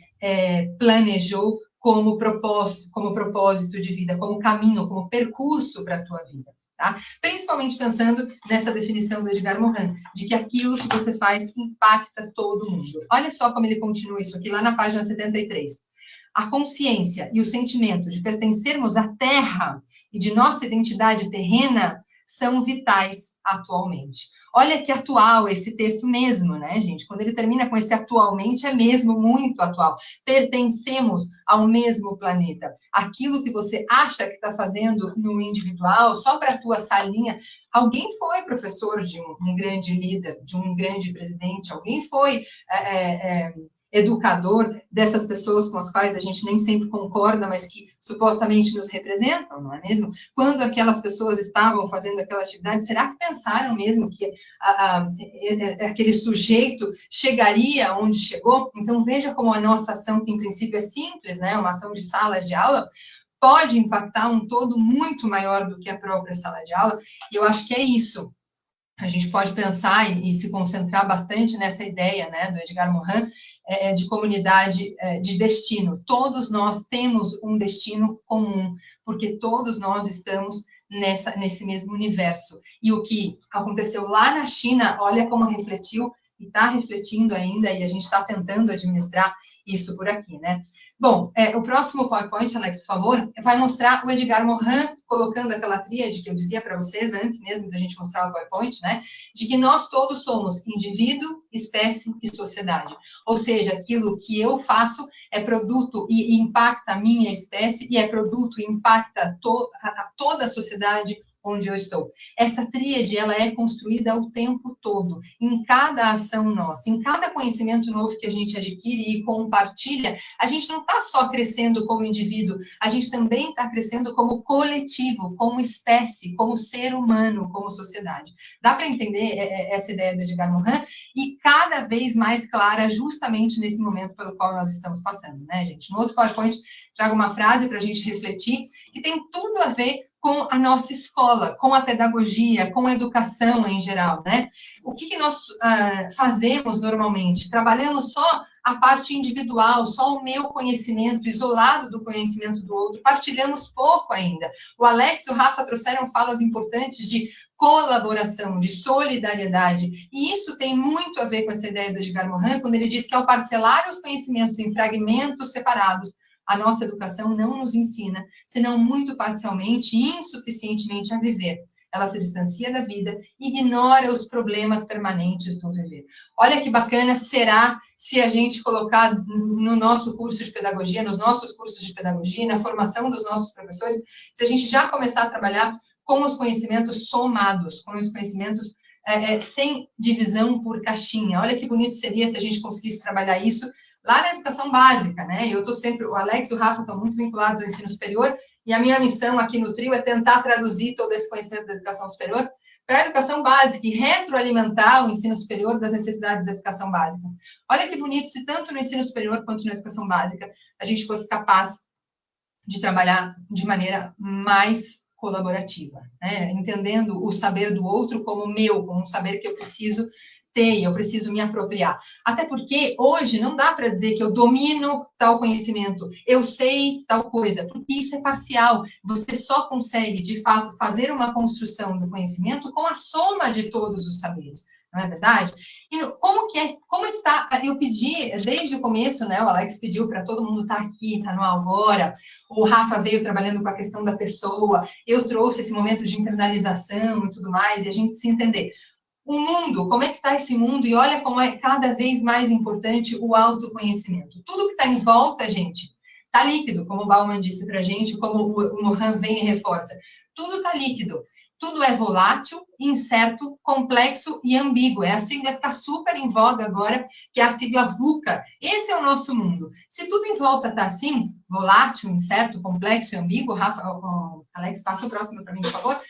planejou como propósito de vida, como caminho, como percurso para a tua vida. Tá? Principalmente pensando nessa definição do Edgar Morin, de que aquilo que você faz impacta todo mundo. Olha só como ele continua isso aqui, lá na página 73. A consciência e o sentimento de pertencermos à Terra e de nossa identidade terrena são vitais atualmente. Olha que atual esse texto mesmo, né, gente? Quando ele termina com esse atualmente, é mesmo muito atual. Pertencemos ao mesmo planeta. Aquilo que você acha que está fazendo no individual, só para a tua salinha, alguém foi professor de um grande líder, de um grande presidente, alguém foi educador dessas pessoas com as quais a gente nem sempre concorda, mas que supostamente nos representam, não é mesmo? Quando aquelas pessoas estavam fazendo aquela atividade, será que pensaram mesmo que aquele sujeito chegaria onde chegou? Então, veja como a nossa ação, que em princípio é simples, né? Uma ação de sala de aula, pode impactar um todo muito maior do que a própria sala de aula, e eu acho que é isso. A gente pode pensar e se concentrar bastante nessa ideia, né, do Edgar Morin, de comunidade de destino. Todos nós temos um destino comum, porque todos nós estamos nesse mesmo universo. E o que aconteceu lá na China, olha como refletiu e está refletindo ainda, e a gente está tentando administrar isso por aqui, né? Bom, o próximo PowerPoint, Alex, por favor, vai mostrar o Edgar Morin colocando aquela tríade que eu dizia para vocês antes mesmo da gente mostrar o PowerPoint, né? De que nós todos somos indivíduo, espécie e sociedade. Ou seja, aquilo que eu faço é produto e impacta a minha espécie e é produto e impacta toda a sociedade onde eu estou. Essa tríade, ela é construída o tempo todo, em cada ação nossa, em cada conhecimento novo que a gente adquire e compartilha, a gente não está só crescendo como indivíduo, a gente também está crescendo como coletivo, como espécie, como ser humano, como sociedade. Dá para entender essa ideia do Edgar Morin? E cada vez mais clara justamente nesse momento pelo qual nós estamos passando, né, gente? No outro PowerPoint, trago uma frase para a gente refletir, que tem tudo a ver com a nossa escola, com a pedagogia, com a educação em geral, né? O que nós fazemos normalmente? Trabalhamos só a parte individual, só o meu conhecimento, isolado do conhecimento do outro, partilhamos pouco ainda. O Alex e o Rafa trouxeram falas importantes de colaboração, de solidariedade, e isso tem muito a ver com essa ideia do Edgar Morin, quando ele diz que ao parcelar os conhecimentos em fragmentos separados, a nossa educação não nos ensina, senão muito parcialmente e insuficientemente a viver. Ela se distancia da vida, ignora os problemas permanentes do viver. Olha que bacana será se a gente colocar no nosso curso de pedagogia, nos nossos cursos de pedagogia, na formação dos nossos professores, se a gente já começar a trabalhar com os conhecimentos somados, com os conhecimentos sem divisão por caixinha. Olha que bonito seria se a gente conseguisse trabalhar isso lá na educação básica, né? Eu estou sempre, o Alex e o Rafa estão muito vinculados ao ensino superior, e a minha missão aqui no Trio é tentar traduzir todo esse conhecimento da educação superior para a educação básica e retroalimentar o ensino superior das necessidades da educação básica. Olha que bonito se tanto no ensino superior quanto na educação básica a gente fosse capaz de trabalhar de maneira mais colaborativa, né? Entendendo o saber do outro como meu, como um saber que eu preciso ter, eu preciso me apropriar. Até porque hoje não dá para dizer que eu domino tal conhecimento, eu sei tal coisa, porque isso é parcial. Você só consegue, de fato, fazer uma construção do conhecimento com a soma de todos os saberes. Não é verdade? E como está, eu pedi desde o começo, né, o Alex pediu para todo mundo estar aqui, estar no agora, o Rafa veio trabalhando com a questão da pessoa, eu trouxe esse momento de internalização e tudo mais, e a gente se entender. O mundo, como é que está esse mundo? E olha como é cada vez mais importante o autoconhecimento. Tudo que está em volta, gente, está líquido, como o Bauman disse para a gente, como o Morin vem e reforça. Tudo está líquido. Tudo é volátil, incerto, complexo e ambíguo. É a sigla que está super em voga agora, que é a sigla VUCA. Esse é o nosso mundo. Se tudo em volta está assim, volátil, incerto, complexo e ambíguo, Rafa, Alex, passa o próximo para mim, por favor.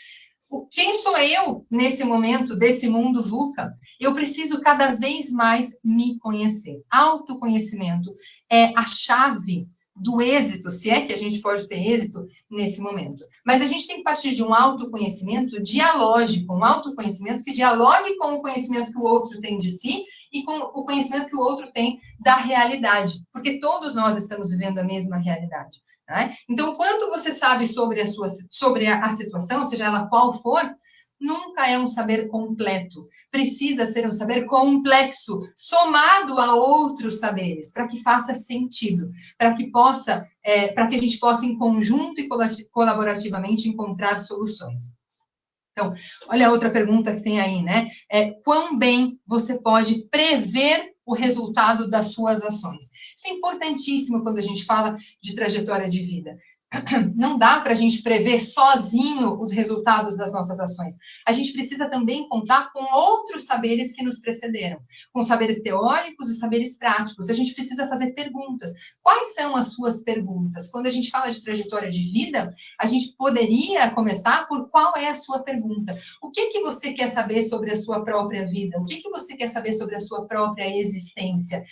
Quem sou eu nesse momento desse mundo VUCA? Eu preciso cada vez mais me conhecer. Autoconhecimento é a chave do êxito, se é que a gente pode ter êxito nesse momento. Mas a gente tem que partir de um autoconhecimento dialógico, um autoconhecimento que dialogue com o conhecimento que o outro tem de si e com o conhecimento que o outro tem da realidade, porque todos nós estamos vivendo a mesma realidade. Né? Então, quanto você sabe sobre a situação, seja ela qual for, nunca é um saber completo. Precisa ser um saber complexo, somado a outros saberes, para que faça sentido, para que a gente possa, em conjunto e colaborativamente, encontrar soluções. Então, olha a outra pergunta que tem aí, né? Quão bem você pode prever o resultado das suas ações? Isso é importantíssimo quando a gente fala de trajetória de vida. Não dá para a gente prever sozinho os resultados das nossas ações. A gente precisa também contar com outros saberes que nos precederam, com saberes teóricos e saberes práticos. A gente precisa fazer perguntas. Quais são as suas perguntas? Quando a gente fala de trajetória de vida, a gente poderia começar por qual é a sua pergunta. O que você quer saber sobre a sua própria vida? O que você quer saber sobre a sua própria existência?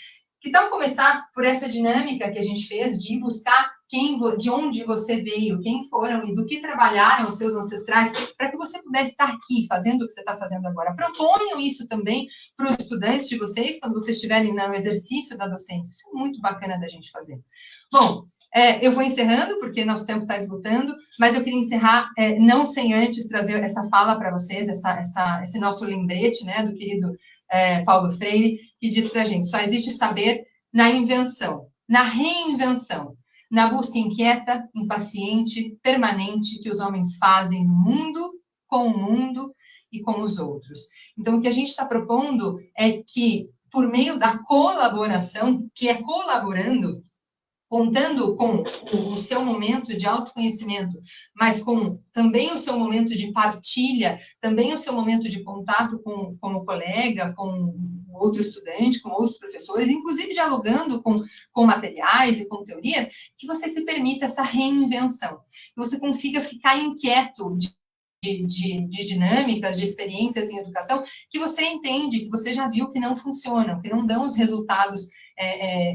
Que tal começar por essa dinâmica que a gente fez de buscar de onde você veio, quem foram e do que trabalharam os seus ancestrais, para que você pudesse estar aqui fazendo o que você está fazendo agora. Proponham isso também para os estudantes de vocês, quando vocês estiverem no exercício da docência. Isso é muito bacana da gente fazer. Bom, eu vou encerrando, porque nosso tempo está esgotando, mas eu queria encerrar não sem antes trazer essa fala para vocês, esse nosso lembrete, né, do querido Paulo Freire, que diz para a gente: só existe saber na invenção, na reinvenção, na busca inquieta, impaciente, permanente que os homens fazem no mundo, com o mundo e com os outros. Então, o que a gente está propondo é que, por meio da colaboração, que é colaborando, contando com o seu momento de autoconhecimento, mas com também o seu momento de partilha, também o seu momento de contato com o colega, com outro estudante, com outros professores, inclusive dialogando com materiais e com teorias, que você se permita essa reinvenção, que você consiga ficar inquieto de dinâmicas, de experiências em educação, que você entende, que você já viu que não funcionam, que não dão os resultados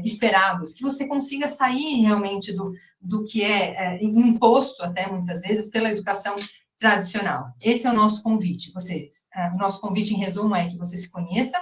esperados, que você consiga sair realmente do que é imposto, até muitas vezes, pela educação tradicional. Esse é o nosso convite. O nosso convite, em resumo, é que você se conheça,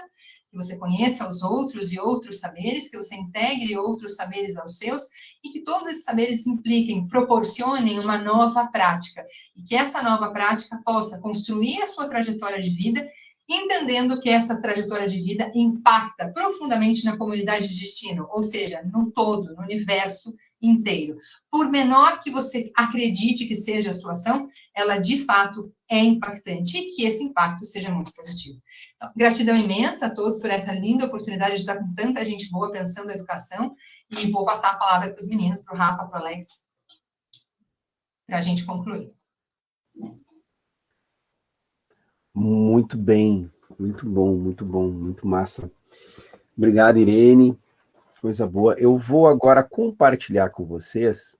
que você conheça os outros e outros saberes, que você integre outros saberes aos seus, e que todos esses saberes impliquem, proporcionem uma nova prática, e que essa nova prática possa construir a sua trajetória de vida, entendendo que essa trajetória de vida impacta profundamente na comunidade de destino, ou seja, no todo, no universo inteiro. Por menor que você acredite que seja a sua ação, ela de fato é impactante e que esse impacto seja muito positivo. Então, gratidão imensa a todos por essa linda oportunidade de estar com tanta gente boa pensando a educação, e vou passar a palavra para os meninos, para o Rafa, para o Alex, para a gente concluir. Muito bem, muito bom, muito massa. Obrigado, Irene, coisa boa. Eu vou agora compartilhar com vocês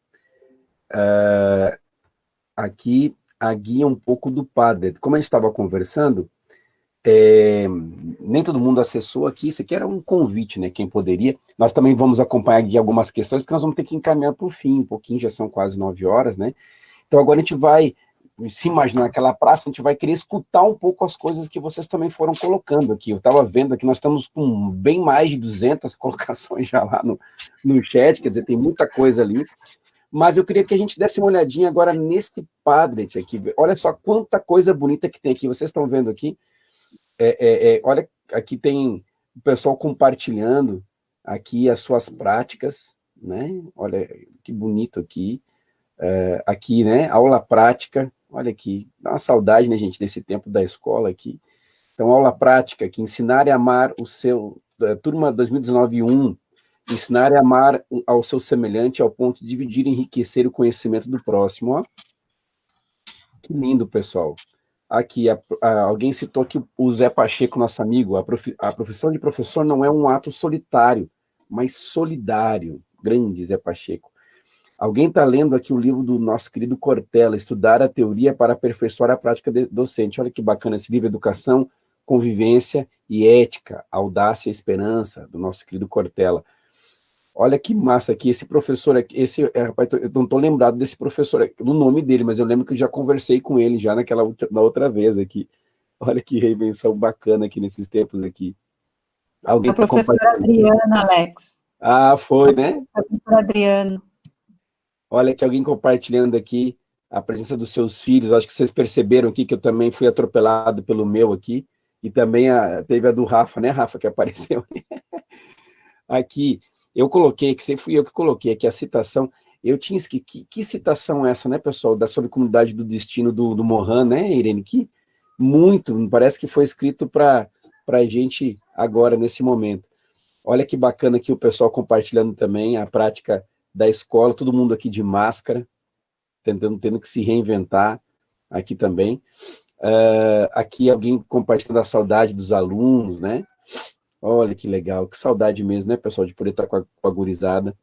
aqui a guia um pouco do Padlet. Como a gente estava conversando, nem todo mundo acessou aqui, isso aqui era um convite, né, quem poderia. Nós também vamos acompanhar aqui algumas questões, porque nós vamos ter que encaminhar para o fim, um pouquinho, já são quase 9 horas, né? Então agora a gente vai se imaginar naquela praça, a gente vai querer escutar um pouco as coisas que vocês também foram colocando aqui. Eu estava vendo aqui, nós estamos com bem mais de 200 colocações já lá no chat, quer dizer, tem muita coisa ali. Mas eu queria que a gente desse uma olhadinha agora nesse Padlet aqui. Olha só quanta coisa bonita que tem aqui. Vocês estão vendo aqui? Olha, aqui tem o pessoal compartilhando aqui as suas práticas, né? Olha que bonito aqui. Aqui, né? Aula prática. Olha aqui, dá uma saudade, né, gente, desse tempo da escola aqui. Então, aula prática, que ensinar e amar o seu, turma 2019-1, ensinar e amar ao seu semelhante ao ponto de dividir e enriquecer o conhecimento do próximo, ó. Que lindo, pessoal. Aqui, alguém citou aqui o Zé Pacheco, nosso amigo, a profissão de professor não é um ato solitário, mas solidário. Grande Zé Pacheco. Alguém está lendo aqui o livro do nosso querido Cortella, Estudar a Teoria para Aperfeiçoar a Prática Docente. Olha que bacana esse livro, Educação, Convivência e Ética, Audácia e Esperança, do nosso querido Cortella. Olha que massa aqui, esse professor aqui, rapaz, eu não estou lembrado desse professor, do nome dele, mas eu lembro que eu já conversei com ele já na outra vez aqui. Olha que reinvenção bacana aqui nesses tempos aqui. Alguém a professora Adriana, Alex. Ah, foi, né? A professora Adriana. Olha que alguém compartilhando aqui a presença dos seus filhos. Acho que vocês perceberam aqui que eu também fui atropelado pelo meu aqui. E também teve a do Rafa, né, Rafa, que apareceu aqui. Eu coloquei, que fui eu que coloquei aqui a citação. Eu tinha esquecido, que citação é essa, né, pessoal, sobre comunidade do destino do Mohan, né, Irene, que muito, parece que foi escrito para a gente agora, nesse momento. Olha que bacana aqui o pessoal compartilhando também a prática da escola, todo mundo aqui de máscara, tendo que se reinventar aqui também. Aqui alguém compartilhando a saudade dos alunos, né? Olha que legal, que saudade mesmo, né, pessoal, de poder estar com a gurizada.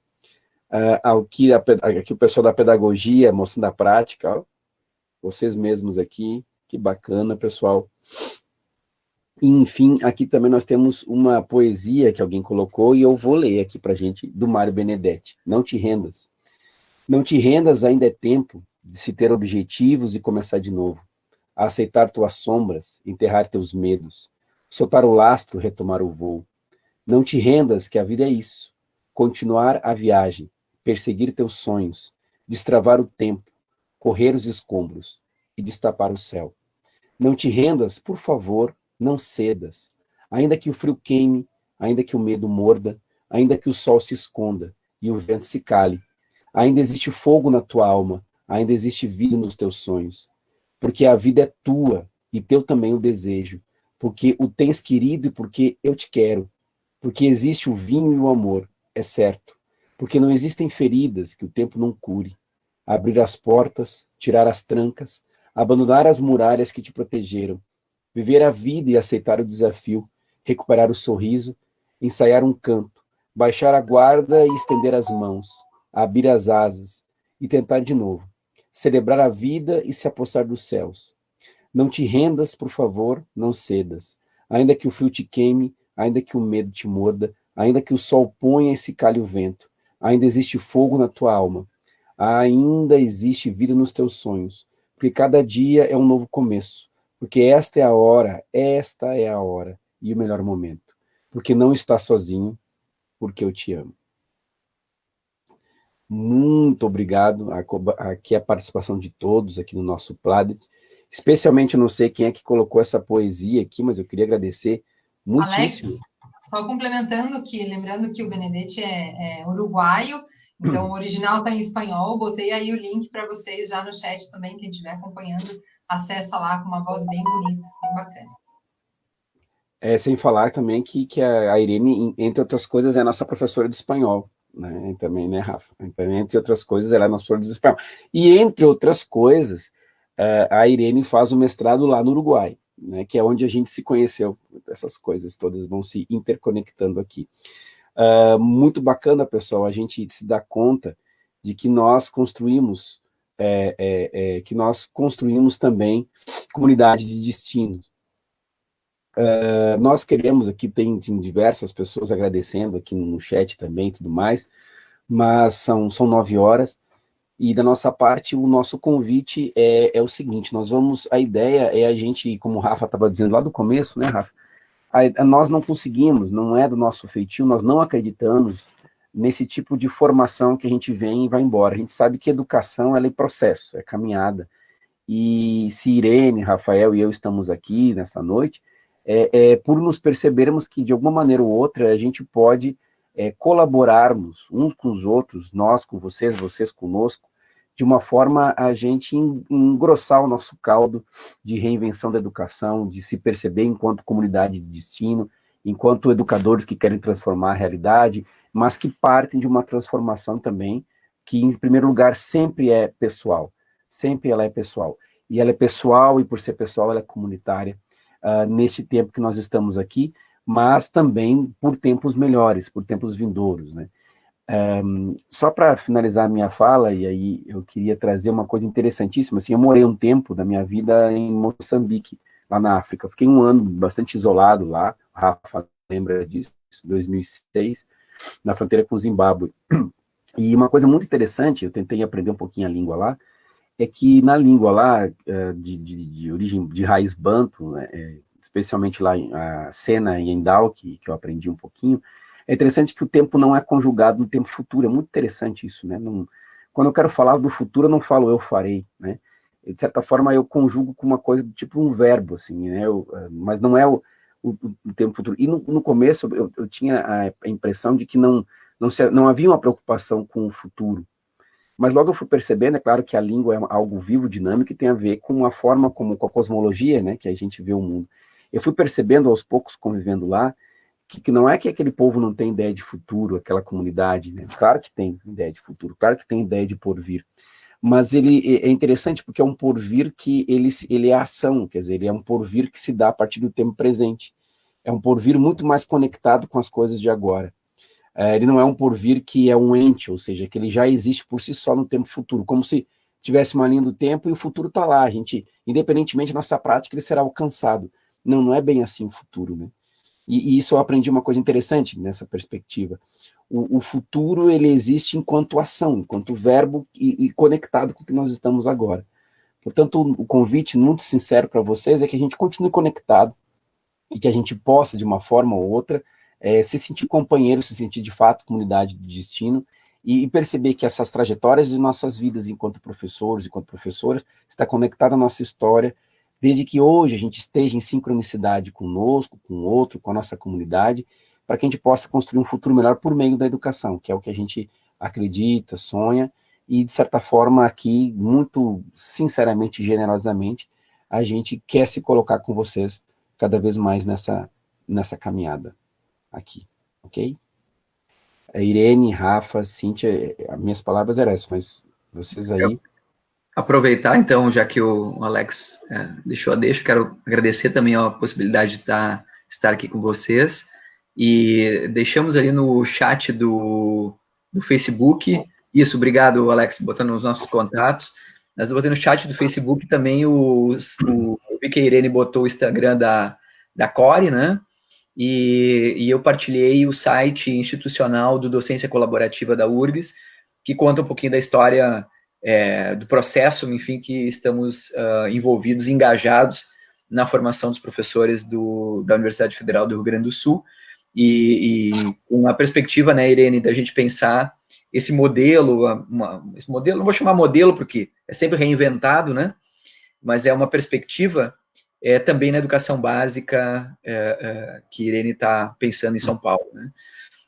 Aqui o pessoal da pedagogia mostrando a prática, ó, vocês mesmos aqui, que bacana, pessoal. E, enfim, aqui também nós temos uma poesia que alguém colocou e eu vou ler aqui para a gente, do Mário Benedetti. Não te rendas. Não te rendas, ainda é tempo de se ter objetivos e começar de novo. A aceitar tuas sombras, enterrar teus medos, soltar o lastro, retomar o voo. Não te rendas, que a vida é isso. Continuar a viagem, perseguir teus sonhos, destravar o tempo, correr os escombros e destapar o céu. Não te rendas, por favor, não cedas. Ainda que o frio queime, ainda que o medo morda, ainda que o sol se esconda e o vento se cale, ainda existe fogo na tua alma, ainda existe vida nos teus sonhos. Porque a vida é tua e teu também o desejo, porque o tens querido e porque eu te quero, porque existe o vinho e o amor, é certo, porque não existem feridas que o tempo não cure. Abrir as portas, tirar as trancas, abandonar as muralhas que te protegeram, viver a vida e aceitar o desafio, recuperar o sorriso, ensaiar um canto, baixar a guarda e estender as mãos, abrir as asas e tentar de novo, celebrar a vida e se apossar dos céus. Não te rendas, por favor, não cedas, ainda que o frio te queime, ainda que o medo te morda, ainda que o sol ponha e se cale o vento, ainda existe fogo na tua alma, ainda existe vida nos teus sonhos, porque cada dia é um novo começo. Porque esta é a hora e o melhor momento. Porque não está sozinho, porque eu te amo. Muito obrigado, aqui a participação de todos aqui no nosso Planet. Especialmente, eu não sei quem é que colocou essa poesia aqui, mas eu queria agradecer muitíssimo. Alex, só complementando que, lembrando que o Benedetti é uruguaio, então o original está em espanhol, botei aí o link para vocês já no chat também, quem estiver acompanhando, acessa lá com uma voz bem bonita, bem bacana. Sem falar também que a Irene, entre outras coisas, é a nossa professora de espanhol, né? Também, né, Rafa? Então, entre outras coisas, ela é nossa professora de espanhol. E, entre outras coisas, a Irene faz o mestrado lá no Uruguai, né, que é onde a gente se conheceu. Essas coisas todas vão se interconectando aqui. Muito bacana, pessoal, a gente se dá conta de que nós construímos também comunidade de destino. Nós queremos aqui, tem diversas pessoas agradecendo aqui no chat também e tudo mais, mas são 9 horas, e da nossa parte, o nosso convite é o seguinte, a ideia é a gente, como o Rafa estava dizendo lá do começo, né, Rafa, nós não conseguimos, não é do nosso feitio, nós não acreditamos nesse tipo de formação que a gente vem e vai embora. A gente sabe que educação ela é processo, é caminhada. E se Irene, Rafael e eu estamos aqui nessa noite, por nos percebermos que, de alguma maneira ou outra, a gente pode colaborarmos uns com os outros, nós com vocês, vocês conosco, de uma forma a gente engrossar o nosso caldo de reinvenção da educação, de se perceber enquanto comunidade de destino, enquanto educadores que querem transformar a realidade, mas que partem de uma transformação também, que, em primeiro lugar, sempre é pessoal. Sempre ela é pessoal. E ela é pessoal, e por ser pessoal, ela é comunitária, neste tempo que nós estamos aqui, mas também por tempos melhores, por tempos vindouros, né? Só para finalizar a minha fala, e aí eu queria trazer uma coisa interessantíssima, assim, eu morei um tempo da minha vida em Moçambique, lá na África, fiquei um ano bastante isolado lá, o Rafa lembra disso, 2006, na fronteira com o Zimbábue, e uma coisa muito interessante, eu tentei aprender um pouquinho a língua lá, é que na língua lá, de origem, de raiz banto, né, especialmente lá a Sena e Endau, que eu aprendi um pouquinho, é interessante que o tempo não é conjugado no tempo futuro, é muito interessante isso, né? Quando eu quero falar do futuro, eu não falo eu farei, né? De certa forma, eu conjugo com uma coisa do tipo um verbo, assim, né? Mas não é o tempo futuro. E no começo, eu tinha a impressão de que não havia uma preocupação com o futuro, Mas logo eu fui percebendo, é claro que a língua é algo vivo, dinâmico, e tem a ver com a forma como, com a cosmologia, né, que a gente vê o mundo. Eu fui percebendo aos poucos, convivendo lá, que não é que aquele povo não tem ideia de futuro, aquela comunidade, né? Claro que tem ideia de futuro, claro que tem ideia de porvir, mas ele é interessante porque é um porvir que ele é ação, quer dizer, ele é um porvir que se dá a partir do tempo presente, é um porvir muito mais conectado com as coisas de agora. Ele não é um porvir que é um ente, ou seja, que ele já existe por si só no tempo futuro, como se tivesse uma linha do tempo e o futuro está lá, a gente, independentemente da nossa prática, ele será alcançado. Não, não é bem assim o futuro, né? E isso eu aprendi uma coisa interessante nessa perspectiva. O futuro, ele existe enquanto ação, enquanto verbo e conectado com o que nós estamos agora. Portanto, o convite muito sincero para vocês é que a gente continue conectado e que a gente possa, de uma forma ou outra, se sentir companheiro, se sentir de fato comunidade de destino e perceber que essas trajetórias de nossas vidas enquanto professores, enquanto professoras, está conectada à nossa história, desde que hoje a gente esteja em sincronicidade conosco, com o outro, com a nossa comunidade, para que a gente possa construir um futuro melhor por meio da educação, que é o que a gente acredita, sonha, e de certa forma aqui, muito sinceramente e generosamente, a gente quer se colocar com vocês cada vez mais nessa caminhada aqui, ok? Irene, Rafa, Cíntia, as minhas palavras eram essas, mas vocês aí... Aproveitar, então, já que o Alex deixou a deixa, quero agradecer também a possibilidade de estar aqui com vocês, e deixamos ali no chat do Facebook, isso, obrigado, Alex, botando os nossos contatos, nós botei no chat do Facebook também eu vi que a Irene botou o Instagram da Core, né, e eu partilhei o site institucional do Docência Colaborativa da URGS, que conta um pouquinho da história do processo, enfim, que estamos envolvidos, engajados na formação dos professores da Universidade Federal do Rio Grande do Sul, e uma perspectiva, né, Irene, da gente pensar esse modelo, não vou chamar modelo porque é sempre reinventado, né, mas é uma perspectiva também na educação básica que Irene está pensando em São Paulo, né.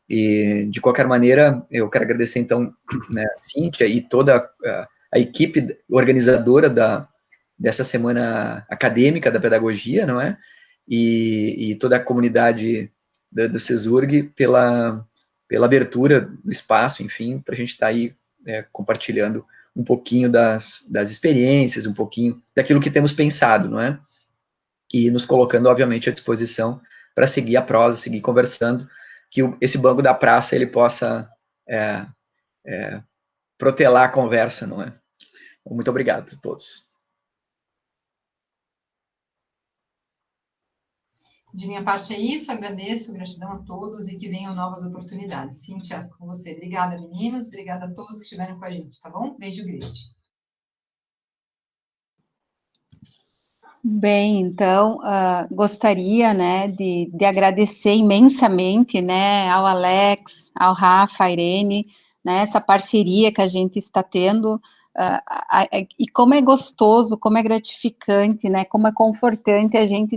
E, de qualquer maneira, eu quero agradecer, então, né, a Cíntia e toda a equipe organizadora dessa semana acadêmica da pedagogia, não é? E toda a comunidade do CESURG pela abertura do espaço, enfim, para a gente estar aí compartilhando um pouquinho das experiências, um pouquinho daquilo que temos pensado, não é? E nos colocando, obviamente, à disposição para seguir a prosa, seguir conversando, que esse banco da praça ele possa protelar a conversa, não é? Muito obrigado a todos. De minha parte é isso, agradeço, gratidão a todos e que venham novas oportunidades. Cíntia, com você. Obrigada, meninos, obrigada a todos que estiveram com a gente, tá bom? Beijo grande. Bem, então, gostaria, né, de agradecer imensamente, né, ao Alex, ao Rafa, à Irene, né, essa parceria que a gente está tendo, e como é gostoso, como é gratificante, né, como é confortante a gente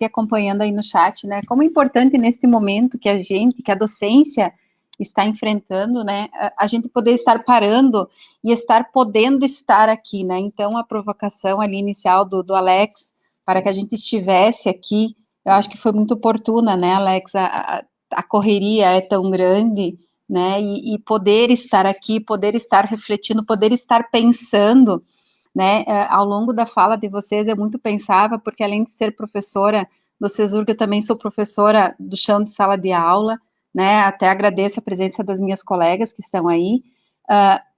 acompanhando aí no chat, né, como é importante neste momento que a docência está enfrentando, né, a gente poder estar parando e estar podendo estar aqui, né, então a provocação ali inicial do Alex, para que a gente estivesse aqui, eu acho que foi muito oportuna, né, Alex, a correria é tão grande, né, e poder estar aqui, poder estar refletindo, poder estar pensando, né, ao longo da fala de vocês eu muito pensava, porque além de ser professora do CESURG, eu também sou professora do chão de sala de aula, né, até agradeço a presença das minhas colegas que estão aí,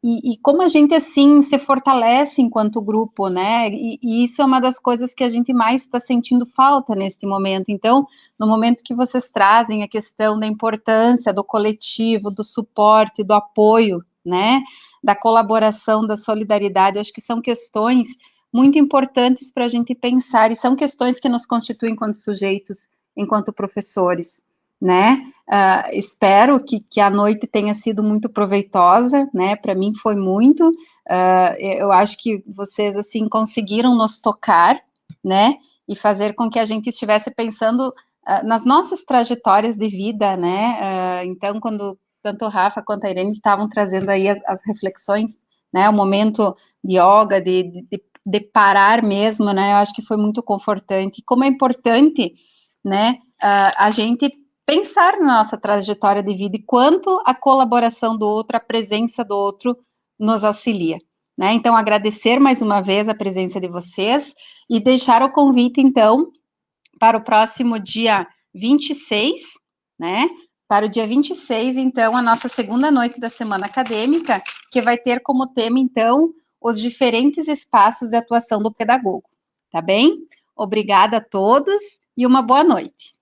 e como a gente, assim, se fortalece enquanto grupo, né, e isso é uma das coisas que a gente mais está sentindo falta neste momento. Então, no momento que vocês trazem a questão da importância do coletivo, do suporte, do apoio, né, da colaboração, da solidariedade, acho que são questões muito importantes para a gente pensar, e são questões que nos constituem enquanto sujeitos, enquanto professores, né, espero que a noite tenha sido muito proveitosa, né, para mim foi muito, eu acho que vocês, assim, conseguiram nos tocar, né, e fazer com que a gente estivesse pensando nas nossas trajetórias de vida, né, então, quando tanto o Rafa quanto a Irene estavam trazendo aí as reflexões, né, o momento de yoga, de parar mesmo, né, eu acho que foi muito confortante. Como é importante, né, a gente pensar na nossa trajetória de vida e quanto a colaboração do outro, a presença do outro nos auxilia, né? Então, agradecer mais uma vez a presença de vocês e deixar o convite, então, para o próximo dia 26, né? Para o dia 26, então, a nossa segunda noite da Semana Acadêmica, que vai ter como tema, então, os diferentes espaços de atuação do pedagogo, tá bem? Obrigada a todos e uma boa noite.